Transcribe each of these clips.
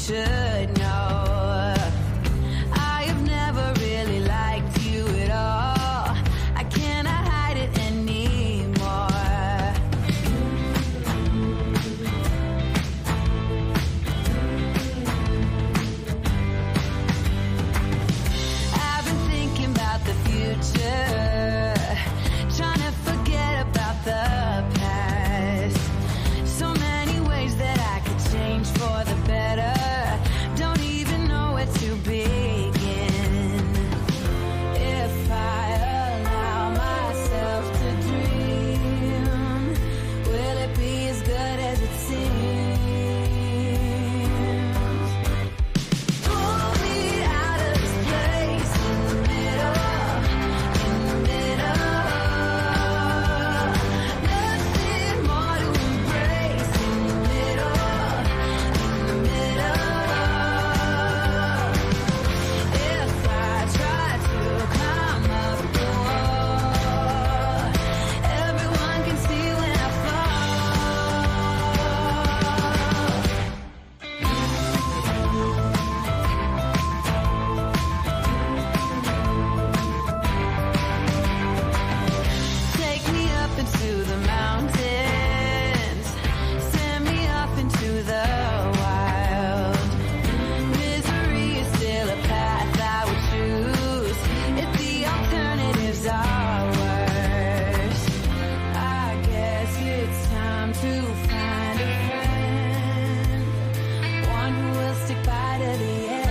should know. I have never really liked you at all. I cannot hide it anymore. I've been thinking about the future, trying to forget about the past. So many ways that I could change for the better. Don't even know where to begin. If I allow myself to dream, will it be as good as it seems? Pull me out of this place in the middle, nothing more to embrace in the middle, If I try to climb up the wall, everyone can see when I Take me up into the mountains, send me off into the wild. Misery is still a path I would choose if the alternatives are worse. I guess it's time to find a friend, one who will stick by to the end.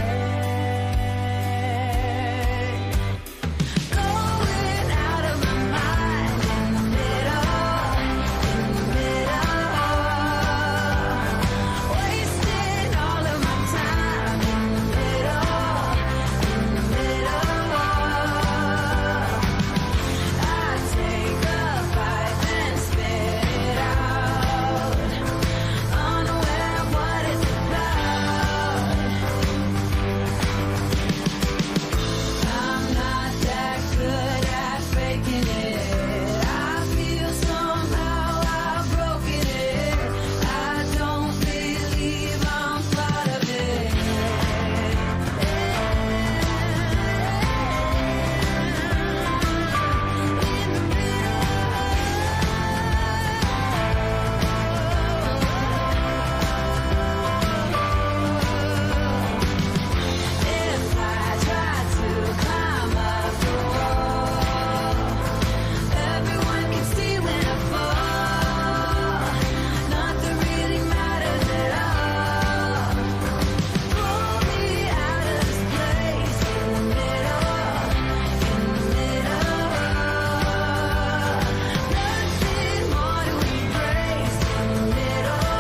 Going out of my mind in the middle, wasting all of my time in the middle, I take a bite and spit it out, unaware of what it's about. I'm not that good at faking it. I feel somehow I've broken it. I don't believe I'm part of it. If I try to climb up the wall, everyone can see when I fall. Nothing really matters at all. Pull me out of this place in the middle, nothing more to embrace in the middle,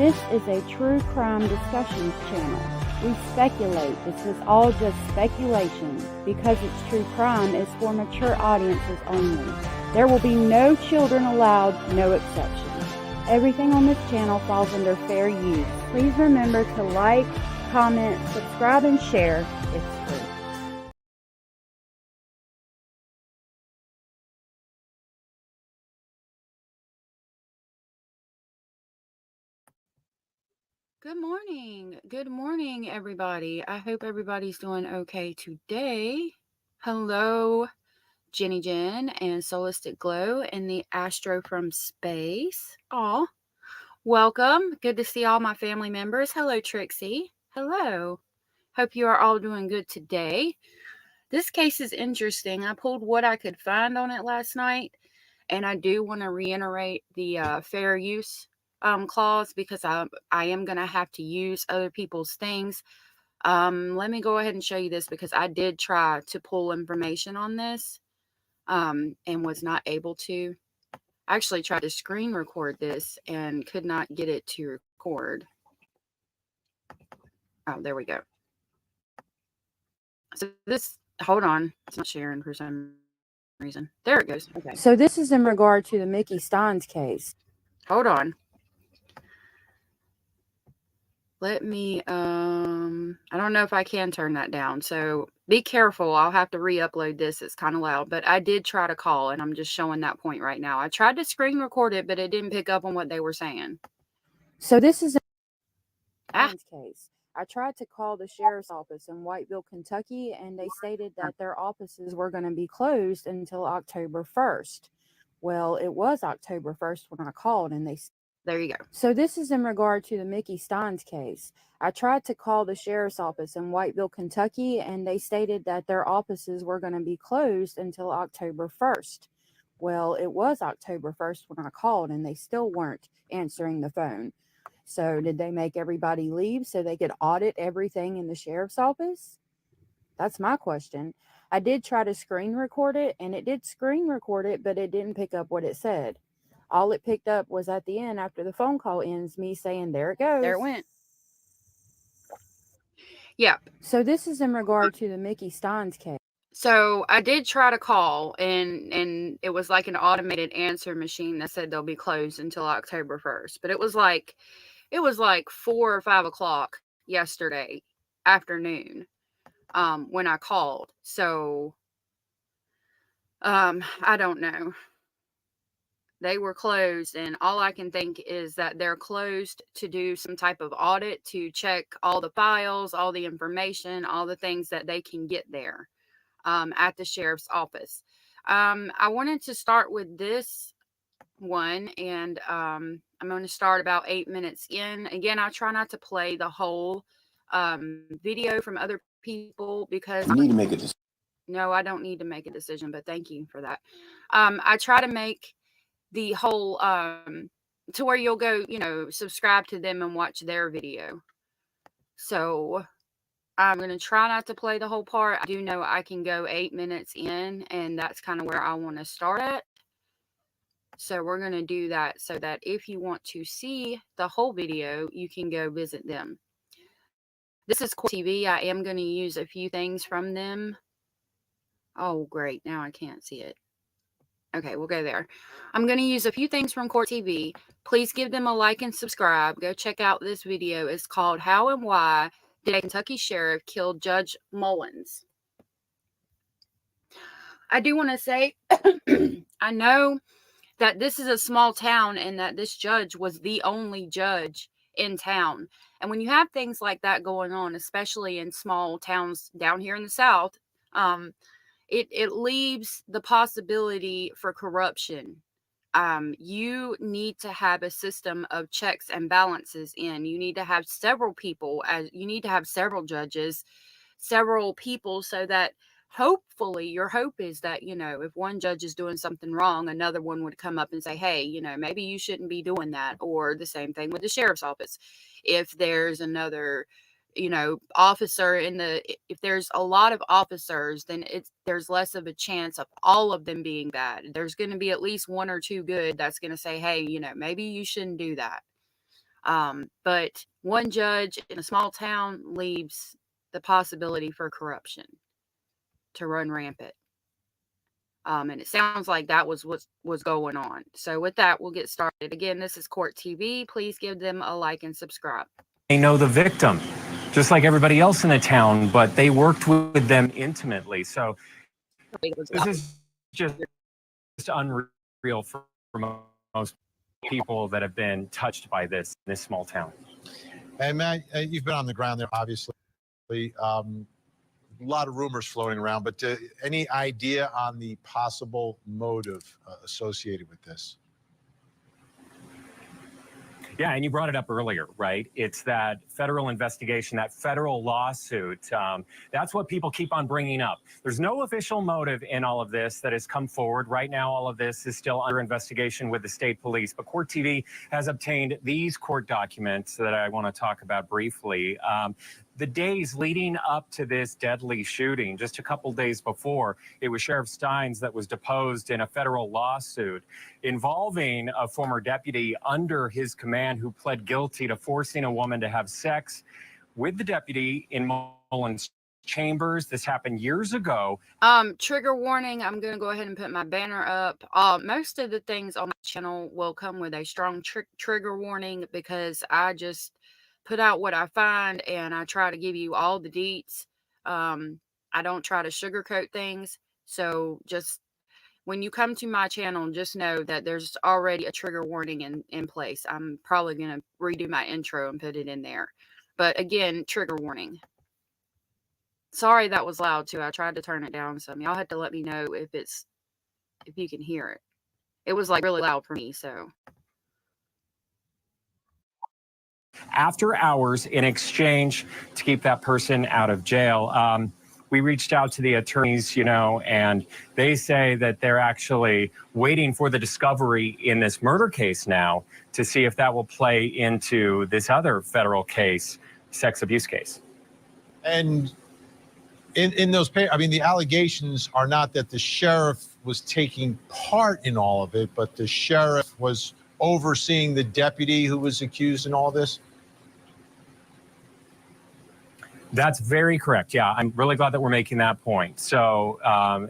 This is a true crime discussions channel. We speculate. This is all just speculation. Because it's true crime, it's for mature audiences only. There will be no children allowed, no exceptions. Everything on this channel falls under fair use. Please remember to like, comment, subscribe, and share. It's free. Good morning. Good morning, everybody. I hope everybody's doing okay today. Hello, Jenny Jen and Solistic Glow and the Astro from Space. Aw, welcome. Good to see all my family members. Hello, Trixie. Hello. Hope you are all doing good today. This case is interesting. I pulled what I could find on it last night, and I do want to reiterate the fair use clause because I am going to have to use other people's things. Let me go ahead and show you this because I did try to pull information on this and was not able to. I actually tried to screen record this and could not get it to record. Oh, there we go. So this, hold on, it's not sharing for some reason. There it goes. Okay. So this is in regard to the Mickey Stines case. Hold on. Let me, I don't know if I can turn that down. So be careful. I'll have to re-upload this. It's kind of loud, but I did try to call and I'm just showing that point right now. I tried to screen record it, but it didn't pick up on what they were saying. So this is a case. I tried to call the sheriff's office in Whiteville, Kentucky, and they stated that their offices were going to be closed until October 1st. Well, it was October 1st when I called, and there you go. So this is in regard to the Mickey Stines case. I tried to call the sheriff's office in Whiteville, Kentucky, and they stated that their offices were going to be closed until October 1st. Well, it was October 1st when I called, and they still weren't answering the phone. So did they make everybody leave so they could audit everything in the sheriff's office? That's my question. I did try to screen record it, and it did screen record it, but it didn't pick up what it said. All it picked up was at the end, after the phone call ends, me saying, there it goes. There it went. Yep. So this is in regard to the Mickey Stines case. So I did try to call, and it was like an automated answer machine that said they'll be closed until October 1st. But it was like 4 or 5 o'clock yesterday afternoon when I called. So I don't know. They were closed, and all I can think is that they're closed to do some type of audit to check all the files, all the information, all the things that they can get there at the sheriff's office. I wanted to start with this one, and I'm going to start about 8 minutes in. Again, I try not to play the whole video from other people because you need to make a decision. No, I don't need to make a decision, but thank you for that. I try to make the whole to where you'll go, subscribe to them and watch their video. So I'm going to try not to play the whole part. I do know I can go 8 minutes in, and that's kind of where I want to start at. So we're going to do that so that if you want to see the whole video, you can go visit them. This is Court TV. I am going to use a few things from them. Oh, great. Now I can't see it. Okay, we'll go there. I'm going to use a few things from Court TV. Please give them a like and subscribe. Go check out this video. It's called How and Why Did a Kentucky Sheriff Kill Judge Mullins? I do want to say, I know that this is a small town and that this judge was the only judge in town. And when you have things like that going on, especially in small towns down here in the South, it leaves the possibility for corruption. You need to have a system of checks and balances in. You need to have several people, you need to have several judges, several people, so that hopefully your hope is that, if one judge is doing something wrong, another one would come up and say, hey, maybe you shouldn't be doing that. Or the same thing with the sheriff's office. If there's another officer if there's a lot of officers, then there's less of a chance of all of them being bad. There's going to be at least one or two good that's going to say, hey, maybe you shouldn't do that. But one judge in a small town leaves the possibility for corruption to run rampant. And it sounds like that was what was going on. So with that, we'll get started. Again, this is Court TV. Please give them a like and subscribe. They know the victim, just like everybody else in the town, but they worked with them intimately. So this is just unreal for most people that have been touched by this in this small town. And Matt, you've been on the ground there, obviously. A lot of rumors floating around, but any idea on the possible motive associated with this? Yeah, and you brought it up earlier, right? It's that federal investigation, that federal lawsuit. That's what people keep on bringing up. There's no official motive in all of this that has come forward. Right now, all of this is still under investigation with the state police. But Court TV has obtained these court documents that I want to talk about briefly. The days leading up to this deadly shooting, just a couple days before, it was Sheriff Stines that was deposed in a federal lawsuit involving a former deputy under his command who pled guilty to forcing a woman to have sex with the deputy in Mullins chambers. This happened years ago. Trigger warning. I'm going to go ahead and put my banner up. Most of the things on my channel will come with a strong trigger warning because I just put out what I find and I try to give you all the deets. I don't try to sugarcoat things. So just when you come to my channel, just know that there's already a trigger warning in place. I'm probably going to redo my intro and put it in there. But again, trigger warning. Sorry that was loud too. I tried to turn it down some. Y'all had to let me know if you can hear it. It was like really loud for me, so. After hours in exchange to keep that person out of jail. We reached out to the attorneys, and they say that they're actually waiting for the discovery in this murder case now to see if that will play into this other federal case, sex abuse case. And in those papers, I mean, the allegations are not that the sheriff was taking part in all of it, but the sheriff was overseeing the deputy who was accused in all this? That's very correct. Yeah, I'm really glad that we're making that point. So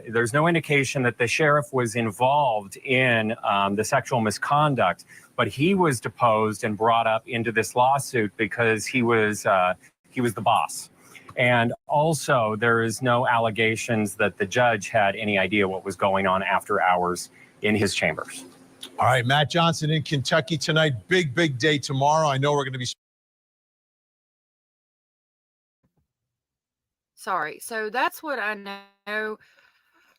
there's no indication that the sheriff was involved in the sexual misconduct, but he was deposed and brought up into this lawsuit because he was the boss. And also, there is no allegations that the judge had any idea what was going on after hours in his chambers. All right, Matt Johnson in Kentucky tonight. Big day tomorrow. I know we're going to be. Sorry. So that's what I know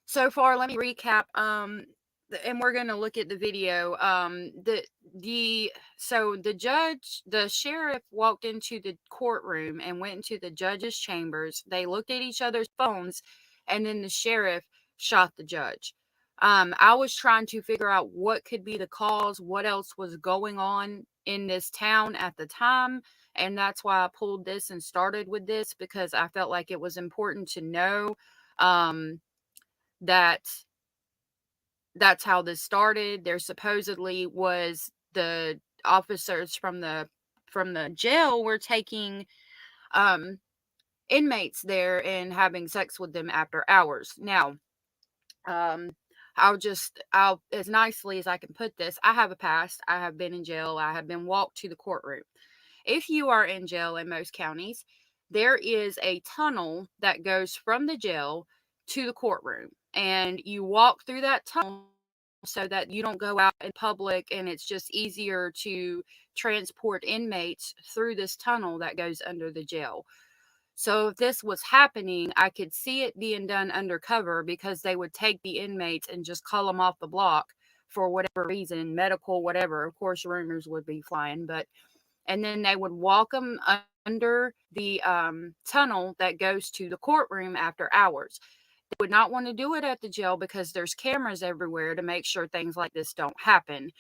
so far. Let me recap. And we're going to look at the video. So the sheriff walked into the courtroom and went into the judge's chambers. They looked at each other's phones, and then the sheriff shot the judge. I was trying to figure out what could be the cause, what else was going on in this town at the time. And that's why I pulled this and started with this, because I felt like it was important to know that that's how this started. There supposedly was the officers from the jail were taking inmates there and having sex with them after hours. Now, I'll as nicely as I can put this, I have a past. I have been in jail. I have been walked to the courtroom. If you are in jail in most counties, there is a tunnel that goes from the jail to the courtroom, and you walk through that tunnel so that you don't go out in public, and it's just easier to transport inmates through this tunnel that goes under the jail. So if this was happening, I could see it being done undercover, because they would take the inmates and just call them off the block for whatever reason, medical, whatever. Of course, rumors would be flying, and then they would walk them under the tunnel that goes to the courtroom after hours. They would not want to do it at the jail because there's cameras everywhere to make sure things like this don't happen.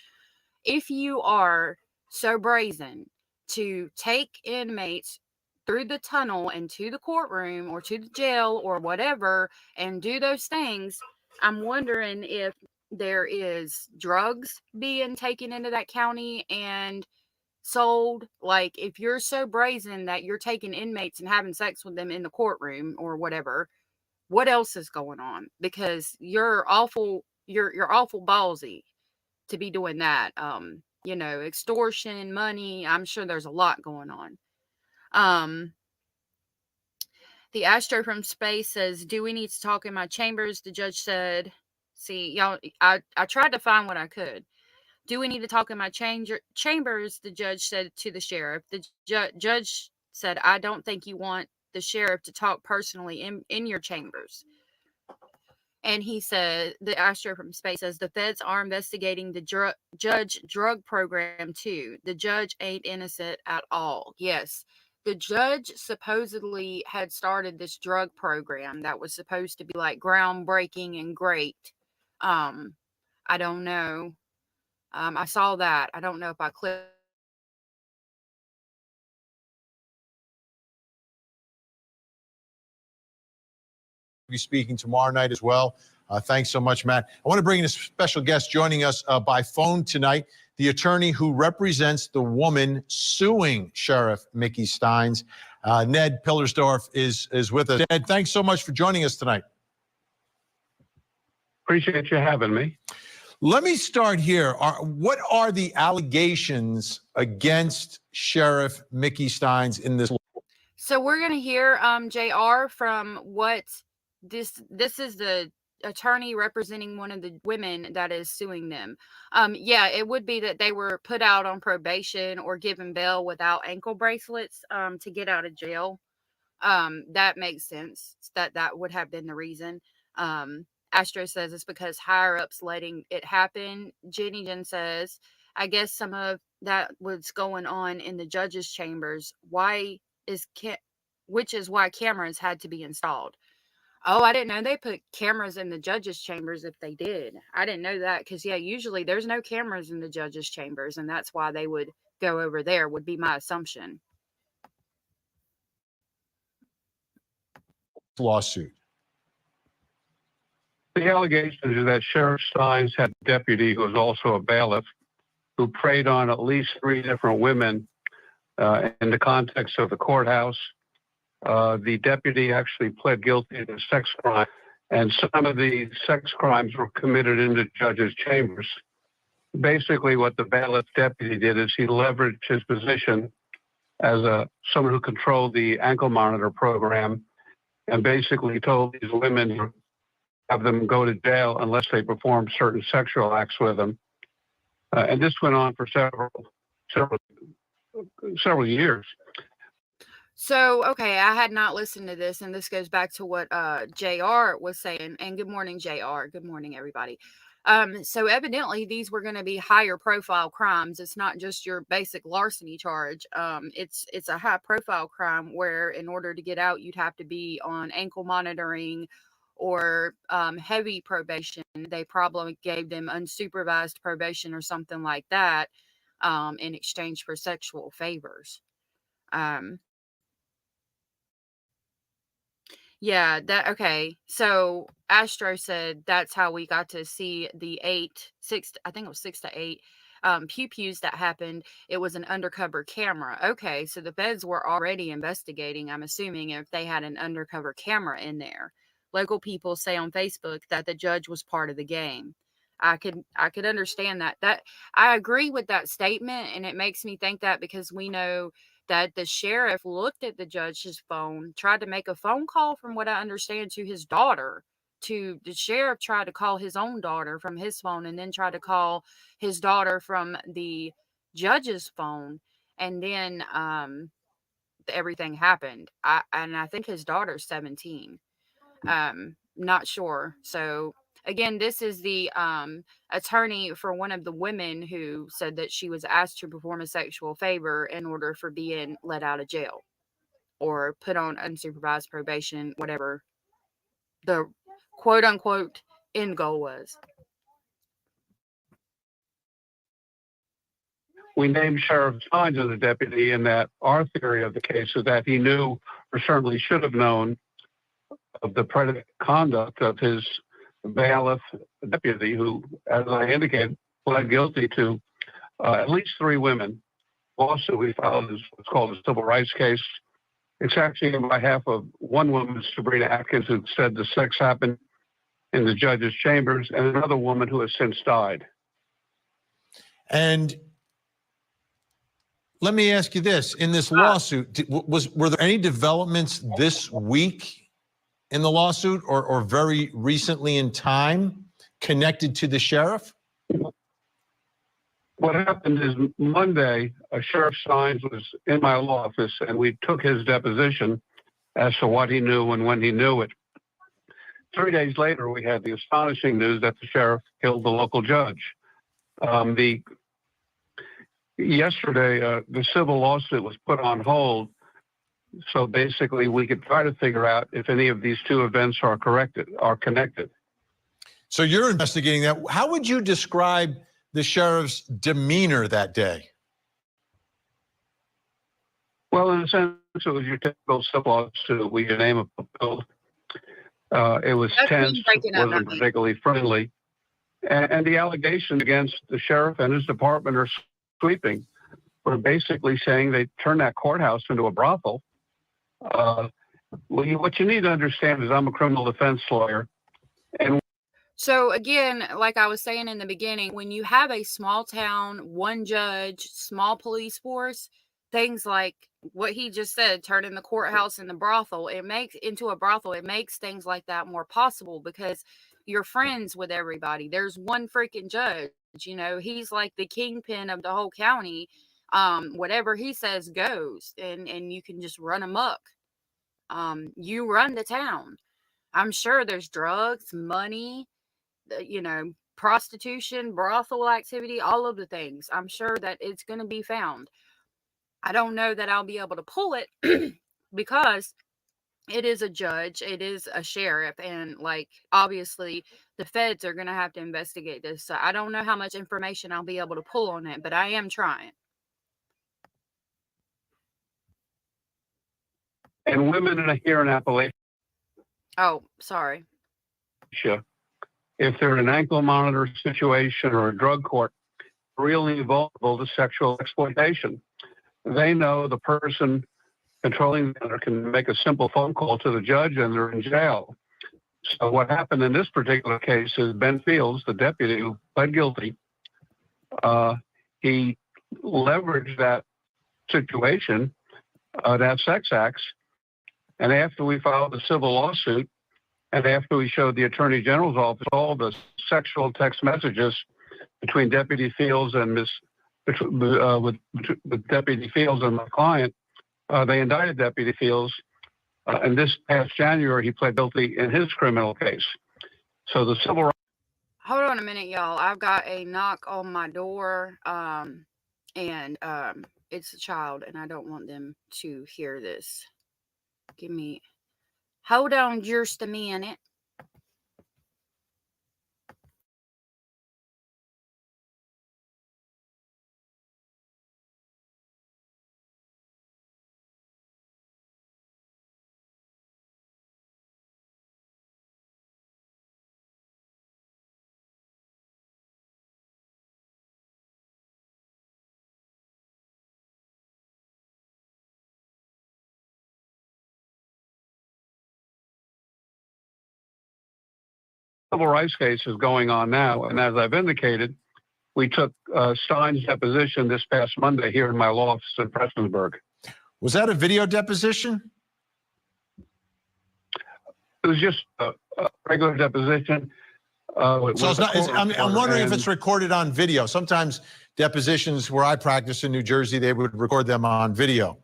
If you are so brazen to take inmates through the tunnel and to the courtroom or to the jail or whatever and do those things, I'm wondering if there is drugs being taken into that county and sold. Like, if you're so brazen that you're taking inmates and having sex with them in the courtroom or whatever, what else is going on? Because you're awful ballsy to be doing that. Extortion, money. I'm sure there's a lot going on. The Astro from Space says, do we need to talk in my chambers? The judge said, see, y'all, I tried to find what I could. Do we need to talk in my chambers? The judge said to the sheriff. The judge said, I don't think you want the sheriff to talk personally in your chambers. And he said, the Astro from Space says, the feds are investigating the judge drug program too. The judge ain't innocent at all. Yes. The judge supposedly had started this drug program that was supposed to be like groundbreaking and great. I don't know. I saw that. I don't know if I clicked. Be speaking tomorrow night as well. Thanks so much, Matt. I want to bring in a special guest joining us by phone tonight, the attorney who represents the woman suing Sheriff Mickey Stines. Ned Pillersdorf is with us. Ned, thanks so much for joining us tonight. Appreciate you having me. Let me start here. What are the allegations against Sheriff Mickey Stines in this? So we're going to hear JR from what this is the attorney representing one of the women that is suing them. Yeah, it would be that they were put out on probation or given bail without ankle bracelets to get out of jail. That makes sense. That would have been the reason. Astro says it's because higher ups letting it happen. Jenny Jen says, I guess some of that was going on in the judge's chambers. Which is why cameras had to be installed. Oh, I didn't know they put cameras in the judge's chambers if they did. I didn't know that because, yeah, usually there's no cameras in the judge's chambers, and that's why they would go over there, would be my assumption. Lawsuit. The allegation is that Sheriff Stines had a deputy who was also a bailiff who preyed on at least 3 different women in the context of the courthouse. The deputy actually pled guilty to sex crime, and some of the sex crimes were committed in the judge's chambers. Basically, what the bailiff deputy did is he leveraged his position as someone who controlled the ankle monitor program and basically told these women to have them go to jail unless they performed certain sexual acts with them. And this went on for several years. So, okay, I had not listened to this, and this goes back to what JR was saying. And good morning, JR. Good morning, everybody. So evidently these were going to be higher profile crimes. It's not just your basic larceny charge. It's a high profile crime where in order to get out, you'd have to be on ankle monitoring or heavy probation. They probably gave them unsupervised probation or something like that in exchange for sexual favors. Yeah, okay. So Astro said that's how we got to see the 6 to 8 pew-pews that happened. It was an undercover camera. Okay, so the feds were already investigating, I'm assuming, if they had an undercover camera in there. Local people say on Facebook that the judge was part of the game. I could understand that. I agree with that statement, and it makes me think that because we know that the sheriff looked at the judge's phone, tried to make a phone call, from what I understand, to his daughter. The sheriff tried to call his own daughter from his phone and then tried to call his daughter from the judge's phone. And then everything happened. I think his daughter's 17. Not sure. So again, this is the attorney for one of the women who said that she was asked to perform a sexual favor in order for being let out of jail or put on unsupervised probation, whatever the quote unquote end goal was. We named Sheriff Stines as a deputy in that our theory of the case is that he knew, or certainly should have known, of the predicate conduct of his bailiff deputy, who, as I indicated, pled guilty to at least 3 women lawsuit we filed is what's called a civil rights case. It's actually on behalf of one woman, Sabrina Atkins, who said the sex happened in the judge's chambers, and another woman who has since died. And let me ask you this: in this lawsuit, were there any developments this week in the lawsuit, or very recently in time, connected to the sheriff? What happened is Monday, Sheriff Stines was in my law office, and we took his deposition as to what he knew and when he knew it. 3 days later, we had the astonishing news that the sheriff killed the local judge. Yesterday, the civil lawsuit was put on hold, so basically we could try to figure out if any of these two events are connected. So you're investigating that. How would you describe the sheriff's demeanor that day? Well, in a sense, it was your typical civil lawsuit with your name fulfilled. It was tense, wasn't particularly friendly. And the allegations against the sheriff and his department are sweeping. We're basically saying they turned that courthouse into a brothel. What you need to understand is I'm a criminal defense lawyer. And so again, like I was saying in the beginning, when you have a small town, one judge, small police force, things like what he just said, turning the courthouse into a brothel, it makes things like that more possible because you're friends with everybody. There's one freaking judge, he's like the kingpin of the whole county. Whatever he says goes, and you can just run amok. You run the town. I'm sure there's drugs, money, prostitution, brothel activity, all of the things. I'm sure that it's going to be found. I don't know that I'll be able to pull it because it is a judge, it is a sheriff, and obviously the feds are going to have to investigate this. So I don't know how much information I'll be able to pull on it, but I am trying. And women here in Appalachia. Oh, sorry. If they're in an ankle monitor situation or a drug court, really vulnerable to sexual exploitation. They know the person controlling the matter can make a simple phone call to the judge and they're in jail. So what happened in this particular case is Ben Fields, the deputy who pled guilty, he leveraged that situation, that sex acts, and after we filed the civil lawsuit, and after we showed the Attorney General's office all the sexual text messages between Deputy Fields and with Deputy Fields and my client, they indicted Deputy Fields. And this past January, he pled guilty in his criminal case. So the civil rights. Hold on a minute, y'all. I've got a knock on my door, and it's a child, and I don't want them to hear this. Hold on just a minute. Civil rights case is going on now, and as I've indicated, we took Stein's deposition this past Monday here in my law office in Prestonsburg. Was that a video deposition? It was just a regular deposition. So it's not. I'm wondering if it's recorded on video. Sometimes depositions where I practice in New Jersey, they would record them on video.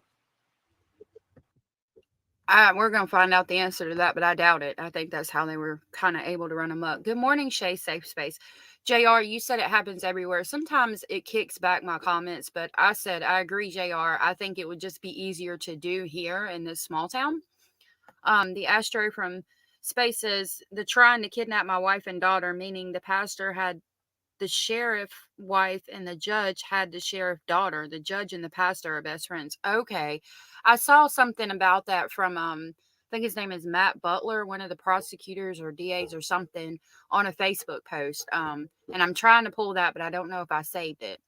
We're going to find out the answer to that, but I doubt it. I think that's how they were kind of able to run them up. Good morning, Shay Safe Space. JR, you said it happens everywhere. Sometimes it kicks back my comments, but I said, I agree, JR. I think it would just be easier to do here in this small town. The Astro from Space says, the trying to kidnap my wife and daughter, meaning the pastor had the sheriff wife and the judge had the sheriff daughter. The judge and the pastor are best friends. Okay. I saw something about that from, I think his name is Matt Butler, one of the prosecutors or DAs or something, on a Facebook post. And I'm trying to pull that, but I don't know if I saved it.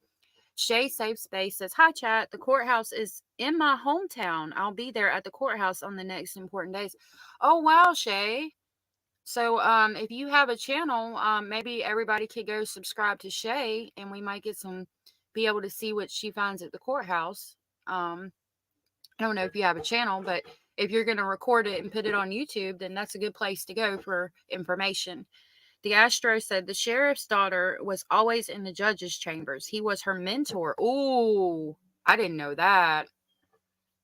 Shay Safe Space says, hi, chat. The courthouse is in my hometown. I'll be there at the courthouse on the next important days. Oh, wow, Shay. So if you have a channel, maybe everybody could go subscribe to Shay, and we might be able to see what she finds at the courthouse. I don't know if you have a channel, but if you're going to record it and put it on YouTube, then that's a good place to go for information. The Astro said the sheriff's daughter was always in the judge's chambers. He was her mentor. Ooh, I didn't know that.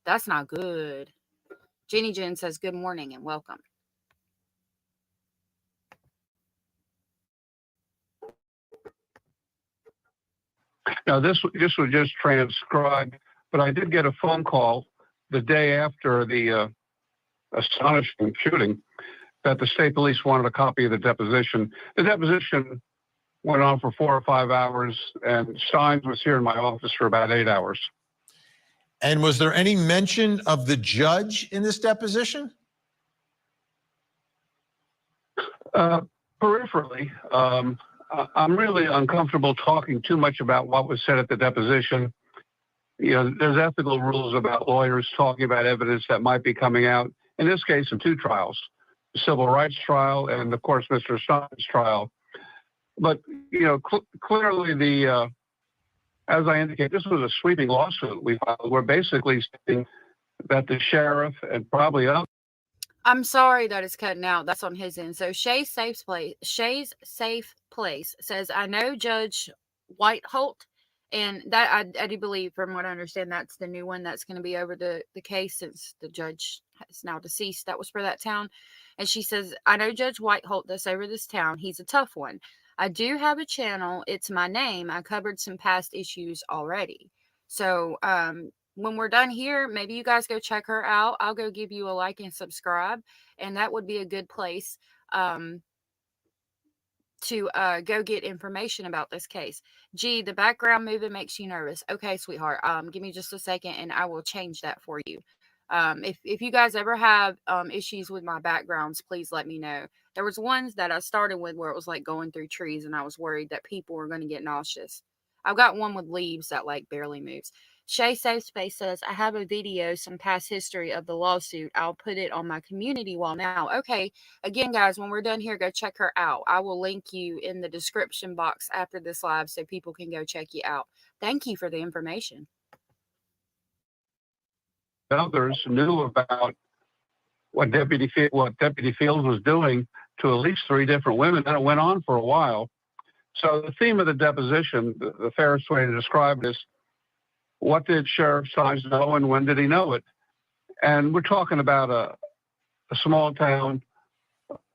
That's not good. Jenny Jen says good morning and welcome. Now, this was just transcribed, but I did get a phone call the day after the astonishing shooting that the state police wanted a copy of the deposition. The deposition went on for 4 or 5 hours, and Stines was here in my office for about 8 hours. And was there any mention of the judge in this deposition? Peripherally, I'm really uncomfortable talking too much about what was said at the deposition. You know, there's ethical rules about lawyers talking about evidence that might be coming out. In this case, in 2 trials, the civil rights trial and, of course, Mr. Stines' trial. But, you know, clearly as I indicate, this was a sweeping lawsuit we filed. We're basically saying that the sheriff and probably others. I'm sorry that it's cutting out. That's on his end. So Shay's Safe Place says, I know Judge Whiteholt, and that I do believe, from what I understand, that's the new one that's going to be over the case since the judge is now deceased. That was for that town. And she says, I know Judge Whiteholt that's over this town. He's a tough one. I do have a channel. It's my name. I covered some past issues already. So when we're done here, maybe you guys go check her out. I'll go give you a like and subscribe, and that would be a good place to go get information about this case. Gee, the background moving makes you nervous. Okay, sweetheart. Give me just a second, and I will change that for you. If you guys ever have issues with my backgrounds, please let me know. There was ones that I started with where it was like going through trees, and I was worried that people were going to get nauseous. I've got one with leaves that like barely moves. Shay Safe Space says, I have a video, some past history of the lawsuit. I'll put it on my community wall now. Okay, again, guys, when we're done here, go check her out. I will link you in the description box after this live so people can go check you out. Thank you for the information. Others knew about what Deputy Fields was doing to at least 3 different women, and it went on for a while. So the theme of the deposition, the fairest way to describe it is, what did Sheriff Stines know and when did he know it? And we're talking about a small town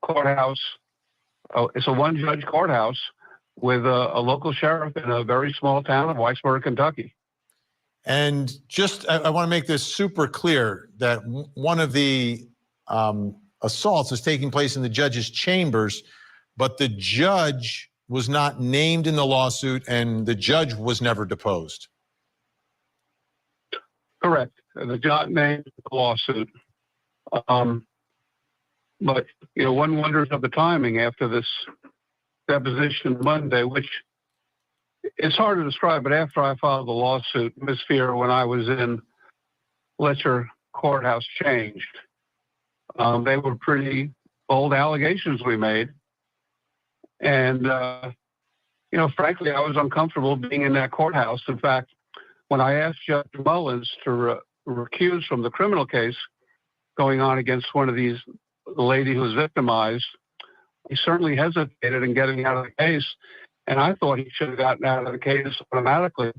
courthouse. It's a one-judge courthouse with a local sheriff in a very small town of Whitesburg, Kentucky. And just, I want to make this super clear that one of the assaults is taking place in the judge's chambers, but the judge was not named in the lawsuit and the judge was never deposed. Correct. The judge named the lawsuit. But, you know, one wonders of the timing after this deposition Monday, which it's hard to describe, but after I filed the lawsuit, Ms. Fear, when I was in Letcher courthouse, changed. They were pretty bold allegations we made. And, you know, frankly, I was uncomfortable being in that courthouse. In fact, when I asked Judge Mullins to recuse from the criminal case going on against one of these, the lady who was victimized, he certainly hesitated in getting out of the case. And I thought he should have gotten out of the case automatically.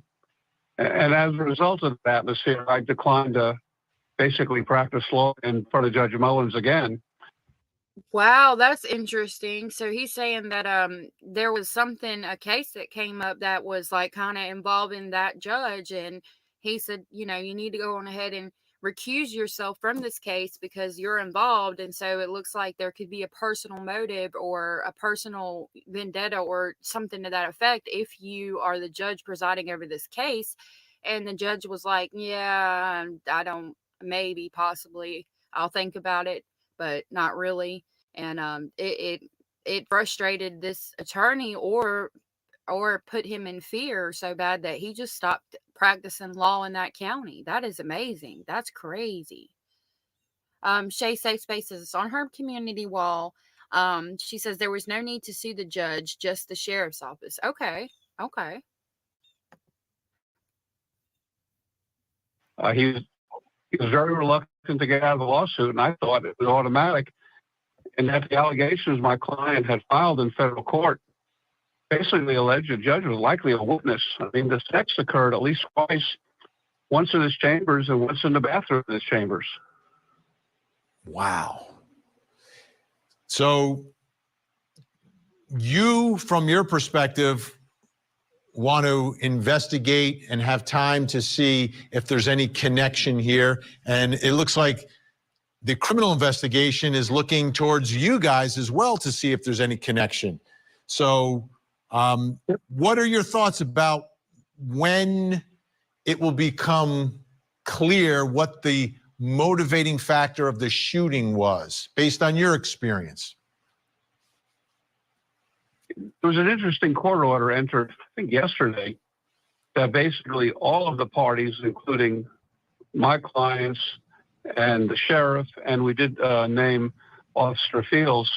And as a result of the atmosphere, I declined to basically practice law in front of Judge Mullins again. Wow, that's interesting. So he's saying that there was a case that came up that was like kind of involving that judge, and he said, you know, you need to go on ahead and recuse yourself from this case because you're involved. And so it looks like there could be a personal motive or a personal vendetta or something to that effect if you are the judge presiding over this case. And the judge was like, yeah, I don't, maybe, possibly, I'll think about it, but not really. And it frustrated this attorney or put him in fear so bad that he just stopped practicing law in that county. That is amazing. That's crazy. Shay Safe Spaces on her community wall. She says there was no need to sue the judge, just the sheriff's office. Okay. Okay. He was very reluctant to get out of the lawsuit, and I thought it was automatic, and that the allegations my client had filed in federal court basically alleged the judge was likely a witness. I mean, the sex occurred at least twice, once in his chambers and once in the bathroom in his chambers. Wow. So you, from your perspective, want to investigate and have time to see if there's any connection here. And it looks like the criminal investigation is looking towards you guys as well to see if there's any connection. So what are your thoughts about when it will become clear what the motivating factor of the shooting was, based on your experience? There was an interesting court order entered, I think yesterday, that basically all of the parties, including my clients and the sheriff, and we did name Officer Fields,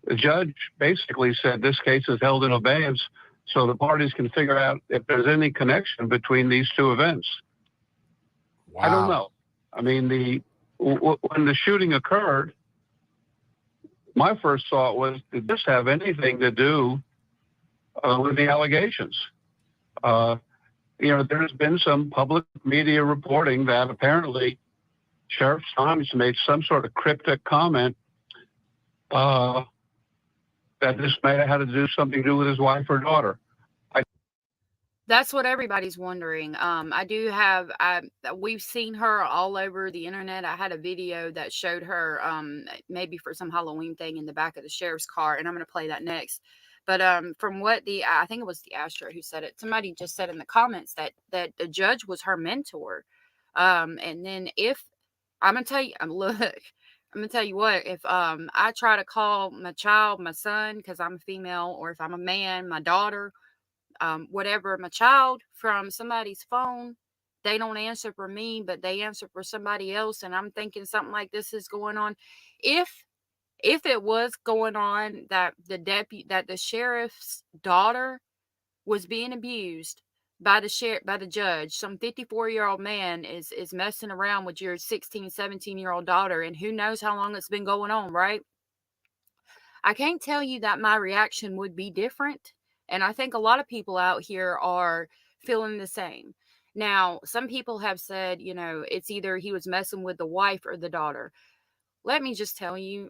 the judge basically said this case is held in abeyance so the parties can figure out if there's any connection between these two events. Wow. I don't know. I mean, when the shooting occurred, my first thought was, did this have anything to do with the allegations? There's been some public media reporting that apparently Sheriff Stines made some sort of cryptic comment that this may have had to do something to do with his wife or daughter. That's what everybody's wondering. We've seen her all over the internet. I had a video that showed her maybe for some Halloween thing in the back of the sheriff's car, and I'm going to play that next. But from what I think it was the Astro who said it, somebody just said in the comments that the judge was her mentor. And then if I'm going to tell you, look, I'm going to tell you what, if I try to call my child, my son, because I'm a female, or if I'm a man, my daughter, whatever, my child, from somebody's phone, they don't answer for me, but they answer for somebody else, and I'm thinking something like this is going on. If it was going on that the sheriff's daughter was being abused by the judge, some 54-year-old man is messing around with your 16, 17-year-old daughter, and who knows how long it's been going on, right? I can't tell you that my reaction would be different. And I think a lot of people out here are feeling the same. Now, some people have said, it's either he was messing with the wife or the daughter. Let me just tell you,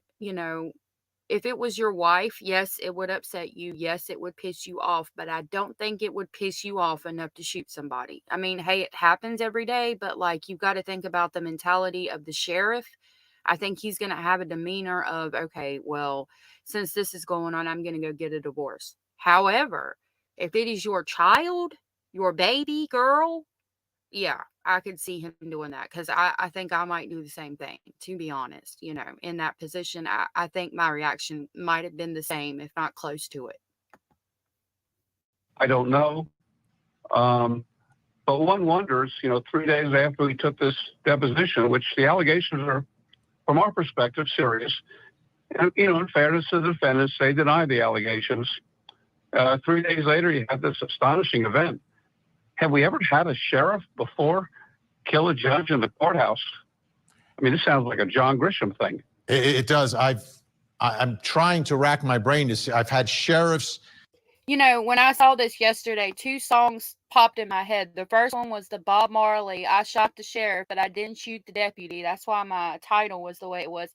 if it was your wife, yes, it would upset you. Yes, it would piss you off. But I don't think it would piss you off enough to shoot somebody. I mean, hey, it happens every day. But you've got to think about the mentality of the sheriff. I think he's going to have a demeanor of, okay, well, since this is going on, I'm going to go get a divorce. However, if it is your child, your baby girl, yeah, I could see him doing that, because I think I might do the same thing, to be honest. In that position, I think my reaction might have been the same, if not close to it. I don't know. But one wonders, 3 days after we took this deposition, which the allegations are, from our perspective, serious. And, in fairness to the defendants, they deny the allegations. 3 days later, you have this astonishing event. Have we ever had a sheriff before kill a judge in the courthouse? I mean, this sounds like a John Grisham thing. It does. I'm trying to rack my brain to see. I've had sheriffs. When I saw this yesterday, two songs popped in my head. The first one was the Bob Marley, I shot the sheriff, but I didn't shoot the deputy. That's why my title was the way it was.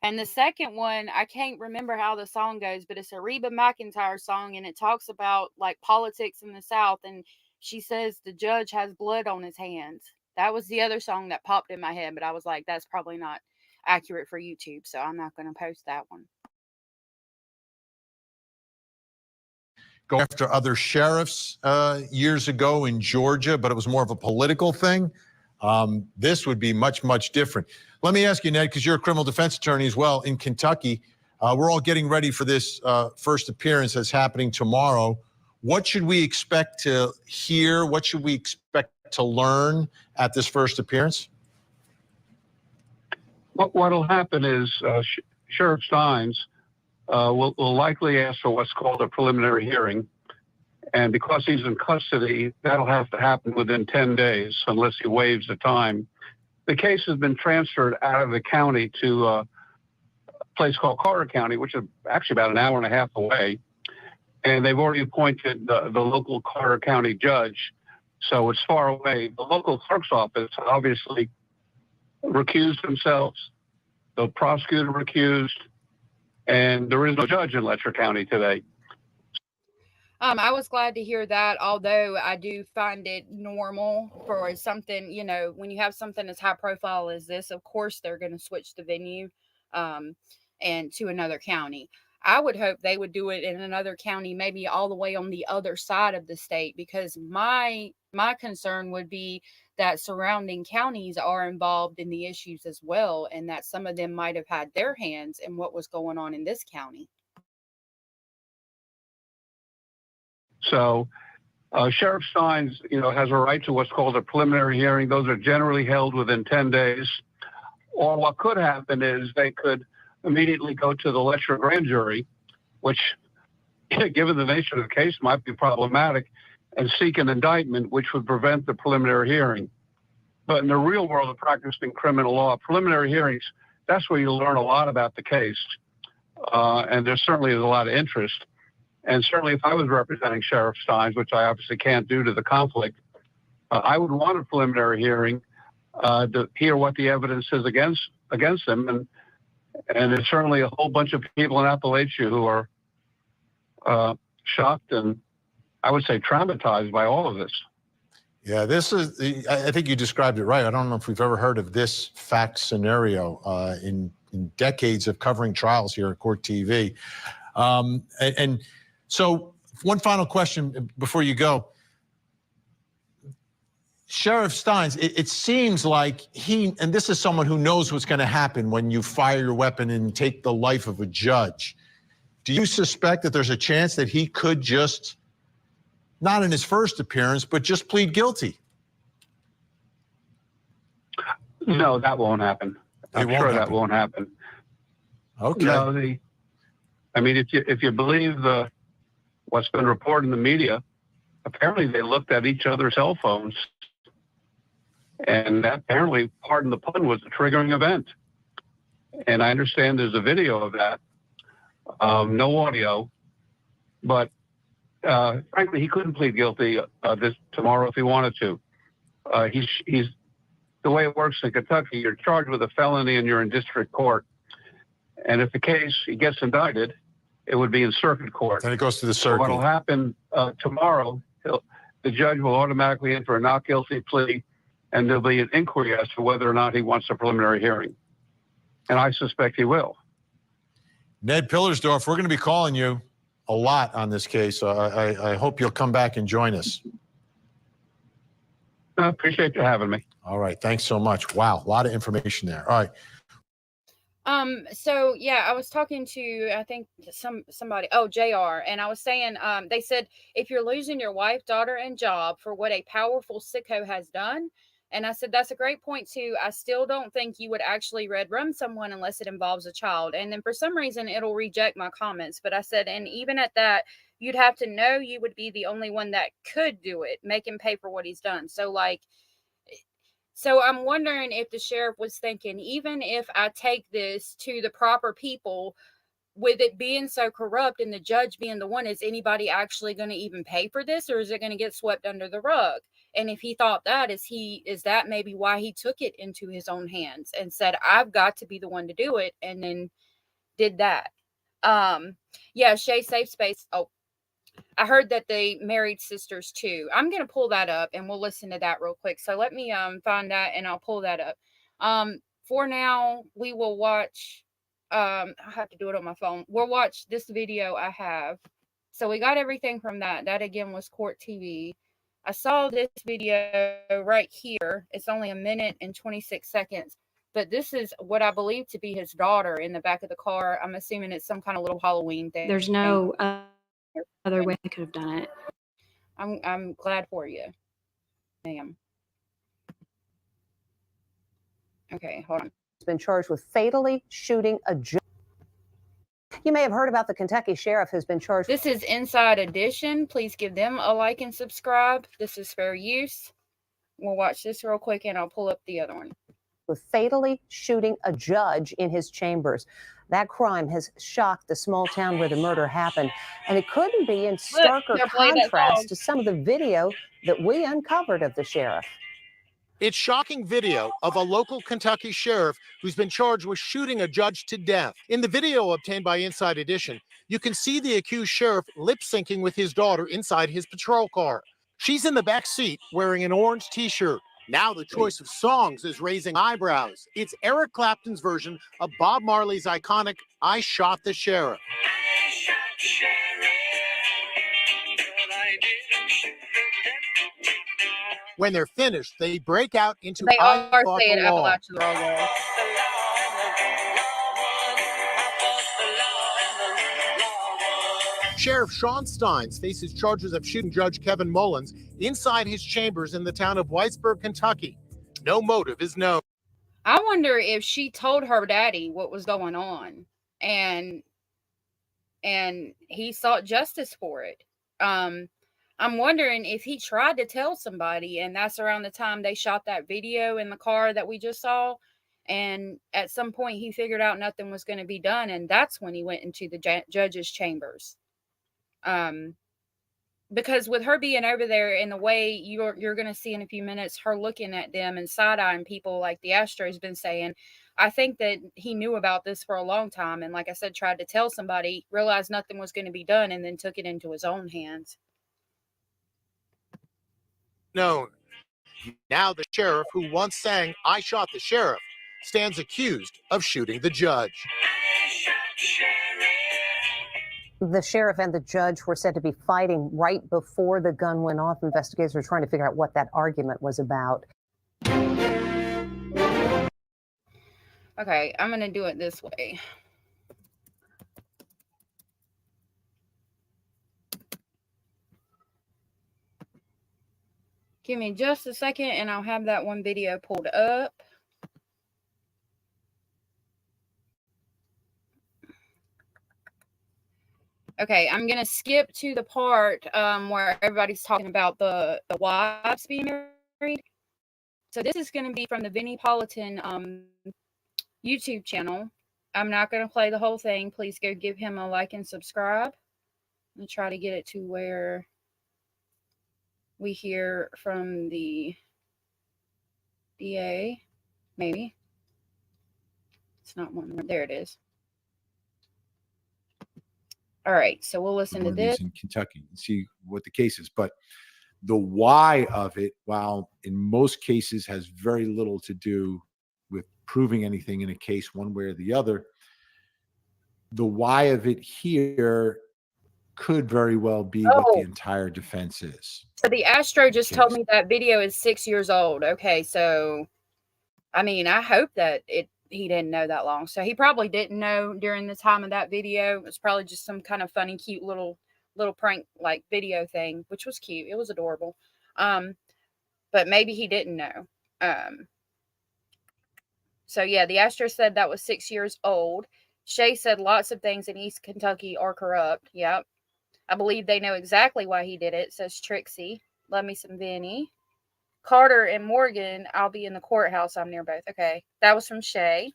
And the second one, I can't remember how the song goes, but it's a Reba McEntire song, and it talks about politics in the South, and she says the judge has blood on his hands. That was the other song that popped in my head, but I was like, that's probably not accurate for YouTube, so I'm not going to post that one. Go after other sheriffs years ago in Georgia, but it was more of a political thing. This would be much, much different. Let me ask you, Ned, because you're a criminal defense attorney as well in Kentucky. We're all getting ready for this first appearance that's happening tomorrow. What should we expect to hear? What should we expect to learn at this first appearance? What'll happen is Sheriff Stines will likely ask for what's called a preliminary hearing. And because he's in custody, that'll have to happen within 10 days unless he waives the time. The case has been transferred out of the county to a place called Carter County, which is actually about an hour and a half away. And they've already appointed the local Carter County judge. So it's far away. The local clerk's office obviously recused themselves. The prosecutor recused. And there is no judge in Letcher County today. I was glad to hear that, although I do find it normal for something, you know, when you have something as high profile as this, of course, they're going to switch the venue and to another county. I would hope they would do it in another county, maybe all the way on the other side of the state, because my concern would be that surrounding counties are involved in the issues as well, and that some of them might have had their hands in what was going on in this county. So Sheriff Stines, has a right to what's called a preliminary hearing. Those are generally held within 10 days. Or what could happen is they could immediately go to the Letcher grand jury, which, given the nature of the case, might be problematic, and seek an indictment, which would prevent the preliminary hearing. But in the real world of practicing criminal law, preliminary hearings, that's where you learn a lot about the case. And there certainly is a lot of interest. And certainly if I was representing Sheriff Stines, which I obviously can't do to the conflict, I would want a preliminary hearing to hear what the evidence is against him. And there's certainly a whole bunch of people in Appalachia who are shocked and I would say traumatized by all of this. Yeah, I think you described it right. I don't know if we've ever heard of this fact scenario in decades of covering trials here at Court TV. And so one final question before you go. Sheriff Stines, it seems like and this is someone who knows what's going to happen when you fire your weapon and take the life of a judge. Do you suspect that there's a chance that he could just, not in his first appearance, but just plead guilty? No, that won't happen. I'm sure that won't happen. Okay. No, if you believe what's been reported in the media, apparently they looked at each other's cell phones, and that apparently, pardon the pun, was a triggering event. And I understand there's a video of that, no audio, but frankly, he couldn't plead guilty tomorrow if he wanted to. He's the way it works in Kentucky. You're charged with a felony and you're in district court, and if the case he gets indicted, it would be in circuit court. Then it goes to the circuit. What will happen tomorrow, the judge will automatically enter a not guilty plea, and there'll be an inquiry as to whether or not he wants a preliminary hearing. And I suspect he will. Ned Pillersdorf, we're going to be calling you a lot on this case. I hope you'll come back and join us. I appreciate you having me. All right. Thanks so much. Wow. A lot of information there. All right. So yeah, I was talking to, I think somebody, JR, and I was saying, they said, if you're losing your wife, daughter, and job for what a powerful sicko has done. And I said, that's a great point too. I still don't think you would actually red rum someone unless it involves a child. And then for some reason it'll reject my comments. But I said, and even at that, you'd have to know you would be the only one that could do it, make him pay for what he's done. So I'm wondering if the sheriff was thinking, even if I take this to the proper people, with it being so corrupt and the judge being the one, is anybody actually going to even pay for this, or is it going to get swept under the rug? And if he thought that, is that maybe why he took it into his own hands and said, I've got to be the one to do it, and then did that? Yeah, Shay Safe Space. Oh, I heard that they married sisters too. I'm going to pull that up and we'll listen to that real quick. So let me find that and I'll pull that up. For now, we will watch, I have to do it on my phone. We'll watch this video I have. So we got everything from that. That again was Court TV. I saw this video right here. It's only 1 minute and 26 seconds. But this is what I believe to be his daughter in the back of the car. I'm assuming it's some kind of little Halloween thing. There's no other way they could have done it. I'm glad for you, ma'am. Okay, hold on. Has been charged with fatally shooting a judge. You may have heard about the Kentucky sheriff who's been charged. This is Inside Edition. Please give them a like and subscribe. This is fair use. We'll watch this real quick and I'll pull up the other one. With fatally shooting a judge in his chambers. That crime has shocked the small town where the murder happened, and it couldn't be in starker contrast to some of the video that we uncovered of the sheriff. It's shocking video of a local Kentucky sheriff who's been charged with shooting a judge to death. In the video obtained by Inside Edition, you can see the accused sheriff lip-syncing with his daughter inside his patrol car. She's in the back seat wearing an orange t-shirt. Now the choice of songs is raising eyebrows. It's Eric Clapton's version of Bob Marley's iconic I Shot the Sheriff. I shot the sheriff, but I didn't shoot the deputy. When they're finished, they break out into They I are Fought saying the Law. Appalachian Law. Sheriff Sean Stines faces charges of shooting Judge Kevin Mullins inside his chambers in the town of Whitesburg, Kentucky. No motive is known. I wonder if she told her daddy what was going on, and he sought justice for it. I'm wondering if he tried to tell somebody, and that's around the time they shot that video in the car that we just saw. And at some point he figured out nothing was going to be done, and that's when he went into the judge's chambers. Because with her being over there in the way you're going to see in a few minutes, her looking at them and side-eyeing people like the Astro's been saying, I think that he knew about this for a long time. And like I said, tried to tell somebody, realized nothing was going to be done, and then took it into his own hands. Known. Now the sheriff who once sang I Shot the Sheriff stands accused of shooting the judge. The sheriff and the judge were said to be fighting right before the gun went off. Investigators were trying to figure out what that argument was about. Okay, I'm going to do it this way. Give me just a second and I'll have that one video pulled up. Okay, I'm going to skip to the part where everybody's talking about the wives being married. So this is going to be from the Vinnie Politan YouTube channel. I'm not going to play the whole thing. Please go give him a like and subscribe. I'm going to try to get it to where we hear from the DA. Maybe. It's not one. There it is. All right, so we'll listen to this. In Kentucky and see what the case is. But the why of it, while in most cases has very little to do with proving anything in a case one way or the other, the why of it here could very well be what the entire defense is. So the Astro just told me that video is 6 years old. Okay, so I mean, I hope that he didn't know that long. So he probably didn't know during the time of that video. It was probably just some kind of funny, cute little prank like video thing, which was cute. It was adorable. But maybe he didn't know. So yeah, the Astro said that was 6 years old. Shay said lots of things in East Kentucky are corrupt. Yep. I believe they know exactly why he did it, says Trixie. Love me some Vinny. Carter and Morgan, I'll be in the courthouse. I'm near both. Okay. That was from Shay.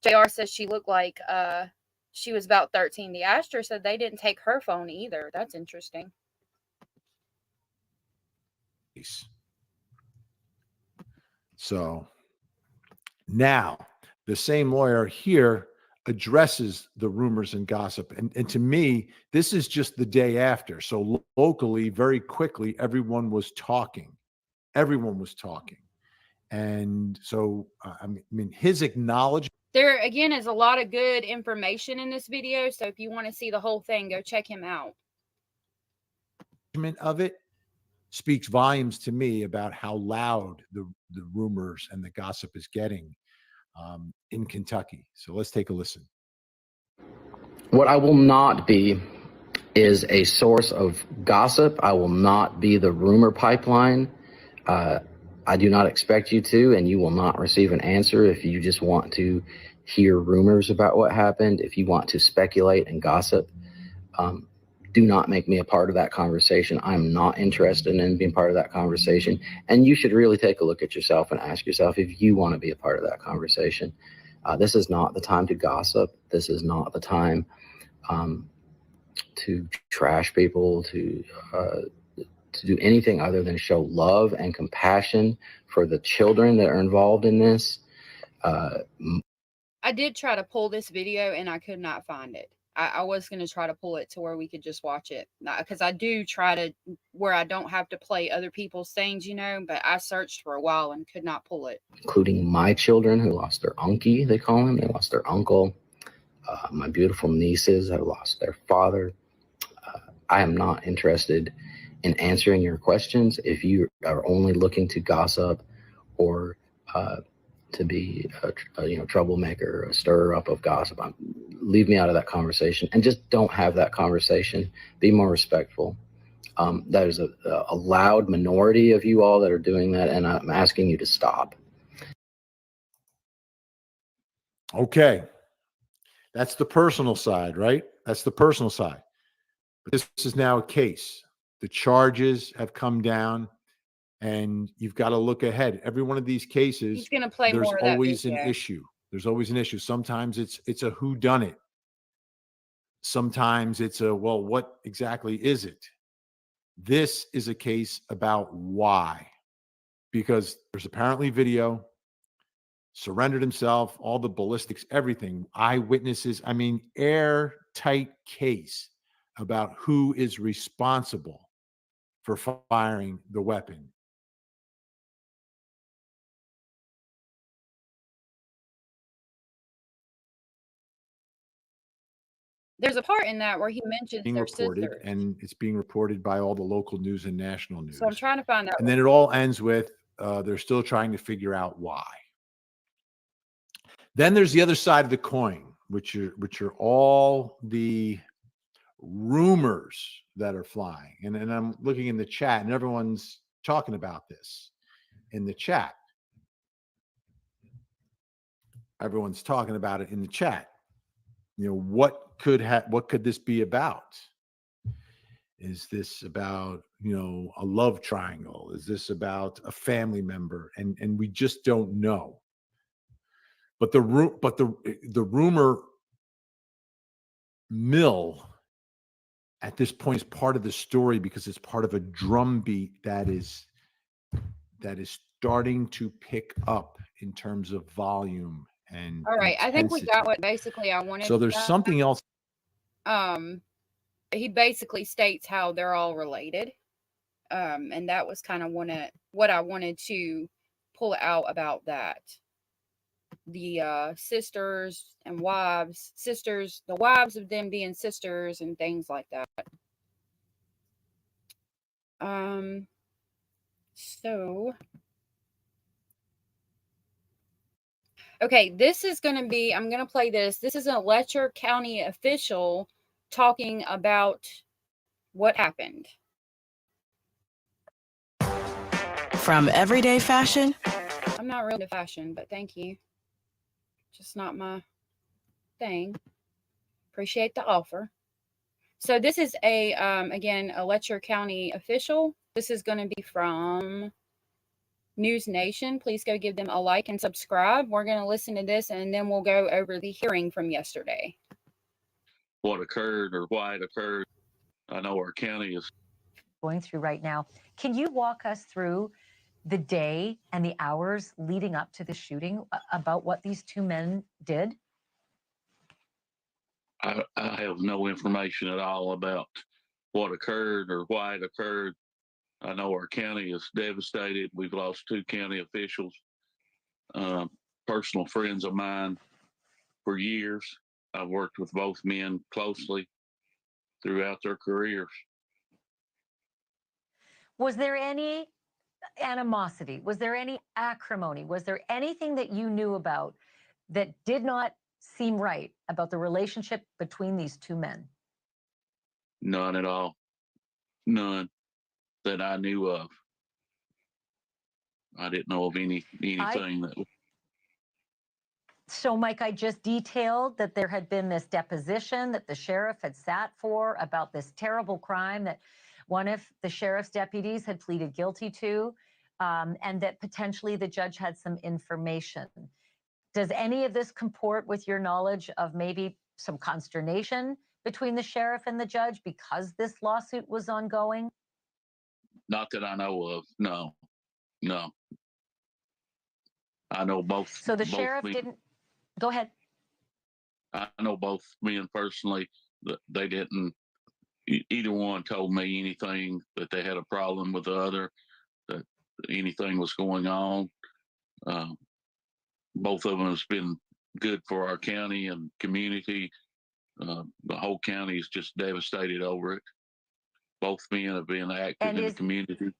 JR says she looked like she was about 13. The Astro said they didn't take her phone either. That's interesting. So now the same lawyer here addresses the rumors and gossip. And to me, this is just the day after. So locally, very quickly, everyone was talking. Everyone was talking. And so, I mean, his acknowledgement. There, again, is a lot of good information in this video. So if you want to see the whole thing, go check him out. Of it speaks volumes to me about how loud the rumors and the gossip is getting in Kentucky. So let's take a listen. What I will not be is a source of gossip. I will not be the rumor pipeline. I do not expect you to, and you will not receive an answer if you just want to hear rumors about what happened. If you want to speculate and gossip, do not make me a part of that conversation. I'm not interested in being part of that conversation. And you should really take a look at yourself and ask yourself if you want to be a part of that conversation. This is not the time to gossip. This is not the time to trash people, to do anything other than show love and compassion for the children that are involved in this. I did try to pull this video and I could not find it. I was going to try to pull it to where we could just watch it, because I do try to where I don't have to play other people's things, you know, but I searched for a while and could not pull it. Including my children who lost their unkie, they call him. They lost their uncle. My beautiful nieces have lost their father. I am not interested in answering your questions if you are only looking to gossip or to be a troublemaker, a stirrer up of gossip. Leave me out of that conversation and just don't have that conversation. Be more respectful. There's a loud minority of you all that are doing that, and I'm asking you to stop. Okay. That's the personal side, right? That's the personal side. But this is now a case. The charges have come down, and you've got to look ahead. Every one of these cases, He's going to play there's more of that always an video. issue. There's always an issue. Sometimes it's a whodunit. Sometimes it's a, well, what exactly is it? This is a case about why. Because there's apparently video, surrendered himself, all the ballistics, everything, eyewitnesses. I mean, airtight case about who is responsible for firing the weapon. There's a part in that where he mentions Being their reported, sisters. and it's being reported by all the local news and national news. So I'm trying to find out. And then it all ends with they're still trying to figure out why. Then there's the other side of the coin, which are all the rumors that are flying. And I'm looking in the chat, and everyone's talking about this in the chat. Everyone's talking about it in the chat. You know, what could this be about? Is this about, a love triangle? Is this about a family member? And we just don't know. But the rumor mill at this point is part of the story, because it's part of a drumbeat that is starting to pick up in terms of volume and all right, I think we intensity. got what basically I wanted. So there's something else. He basically states how they're all related. And that was kind of what I wanted to pull out about that. The sisters and wives, the wives of them being sisters and things like that. So okay, this is going to be, I'm going to play this. This is a Letcher County official talking about what happened. From everyday fashion? I'm not really into fashion, but thank you. Just not my thing. Appreciate the offer. So this is again, a Letcher County official. This is going to be from News Nation. Please go give them a like and subscribe. We're going to listen to this, and then we'll go over the hearing from yesterday. What occurred or why it occurred. I know our county is going through right now. Can you walk us through the day and the hours leading up to the shooting, about what these two men did? I have no information at all about what occurred or why it occurred. I know our county is devastated. We've lost 2 county officials, personal friends of mine for years. I've worked with both men closely throughout their careers. Was there any animosity? Was there any acrimony? Was there anything that you knew about that did not seem right about the relationship between these two men? None at all. None that I knew of. I didn't know of anything that. So, Mike, I just detailed that there had been this deposition that the sheriff had sat for about this terrible crime that one of the sheriff's deputies had pleaded guilty to, and that potentially the judge had some information. Does any of this comport with your knowledge of maybe some consternation between the sheriff and the judge because this lawsuit was ongoing? Not that I know of. No. I know both. So the sheriff didn't. Go ahead. I know both men personally. That they didn't. Either one told me anything that they had a problem with the other, that anything was going on. Both of them has been good for our county and community. The whole county is just devastated over it. Both men have been active in the community.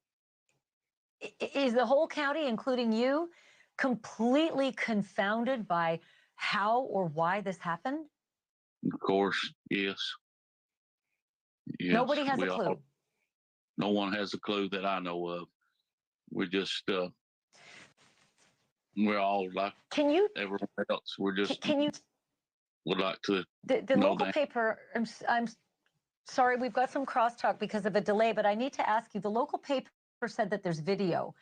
Is the whole county, including you, completely confounded by how or why this happened? Of course, yes. Nobody has a clue. No one has a clue that I know of. We're just, we're all like everyone else. We're just, would like to the local paper, I'm sorry, we've got some crosstalk because of a delay, but I need to ask you, the local paper said that there's video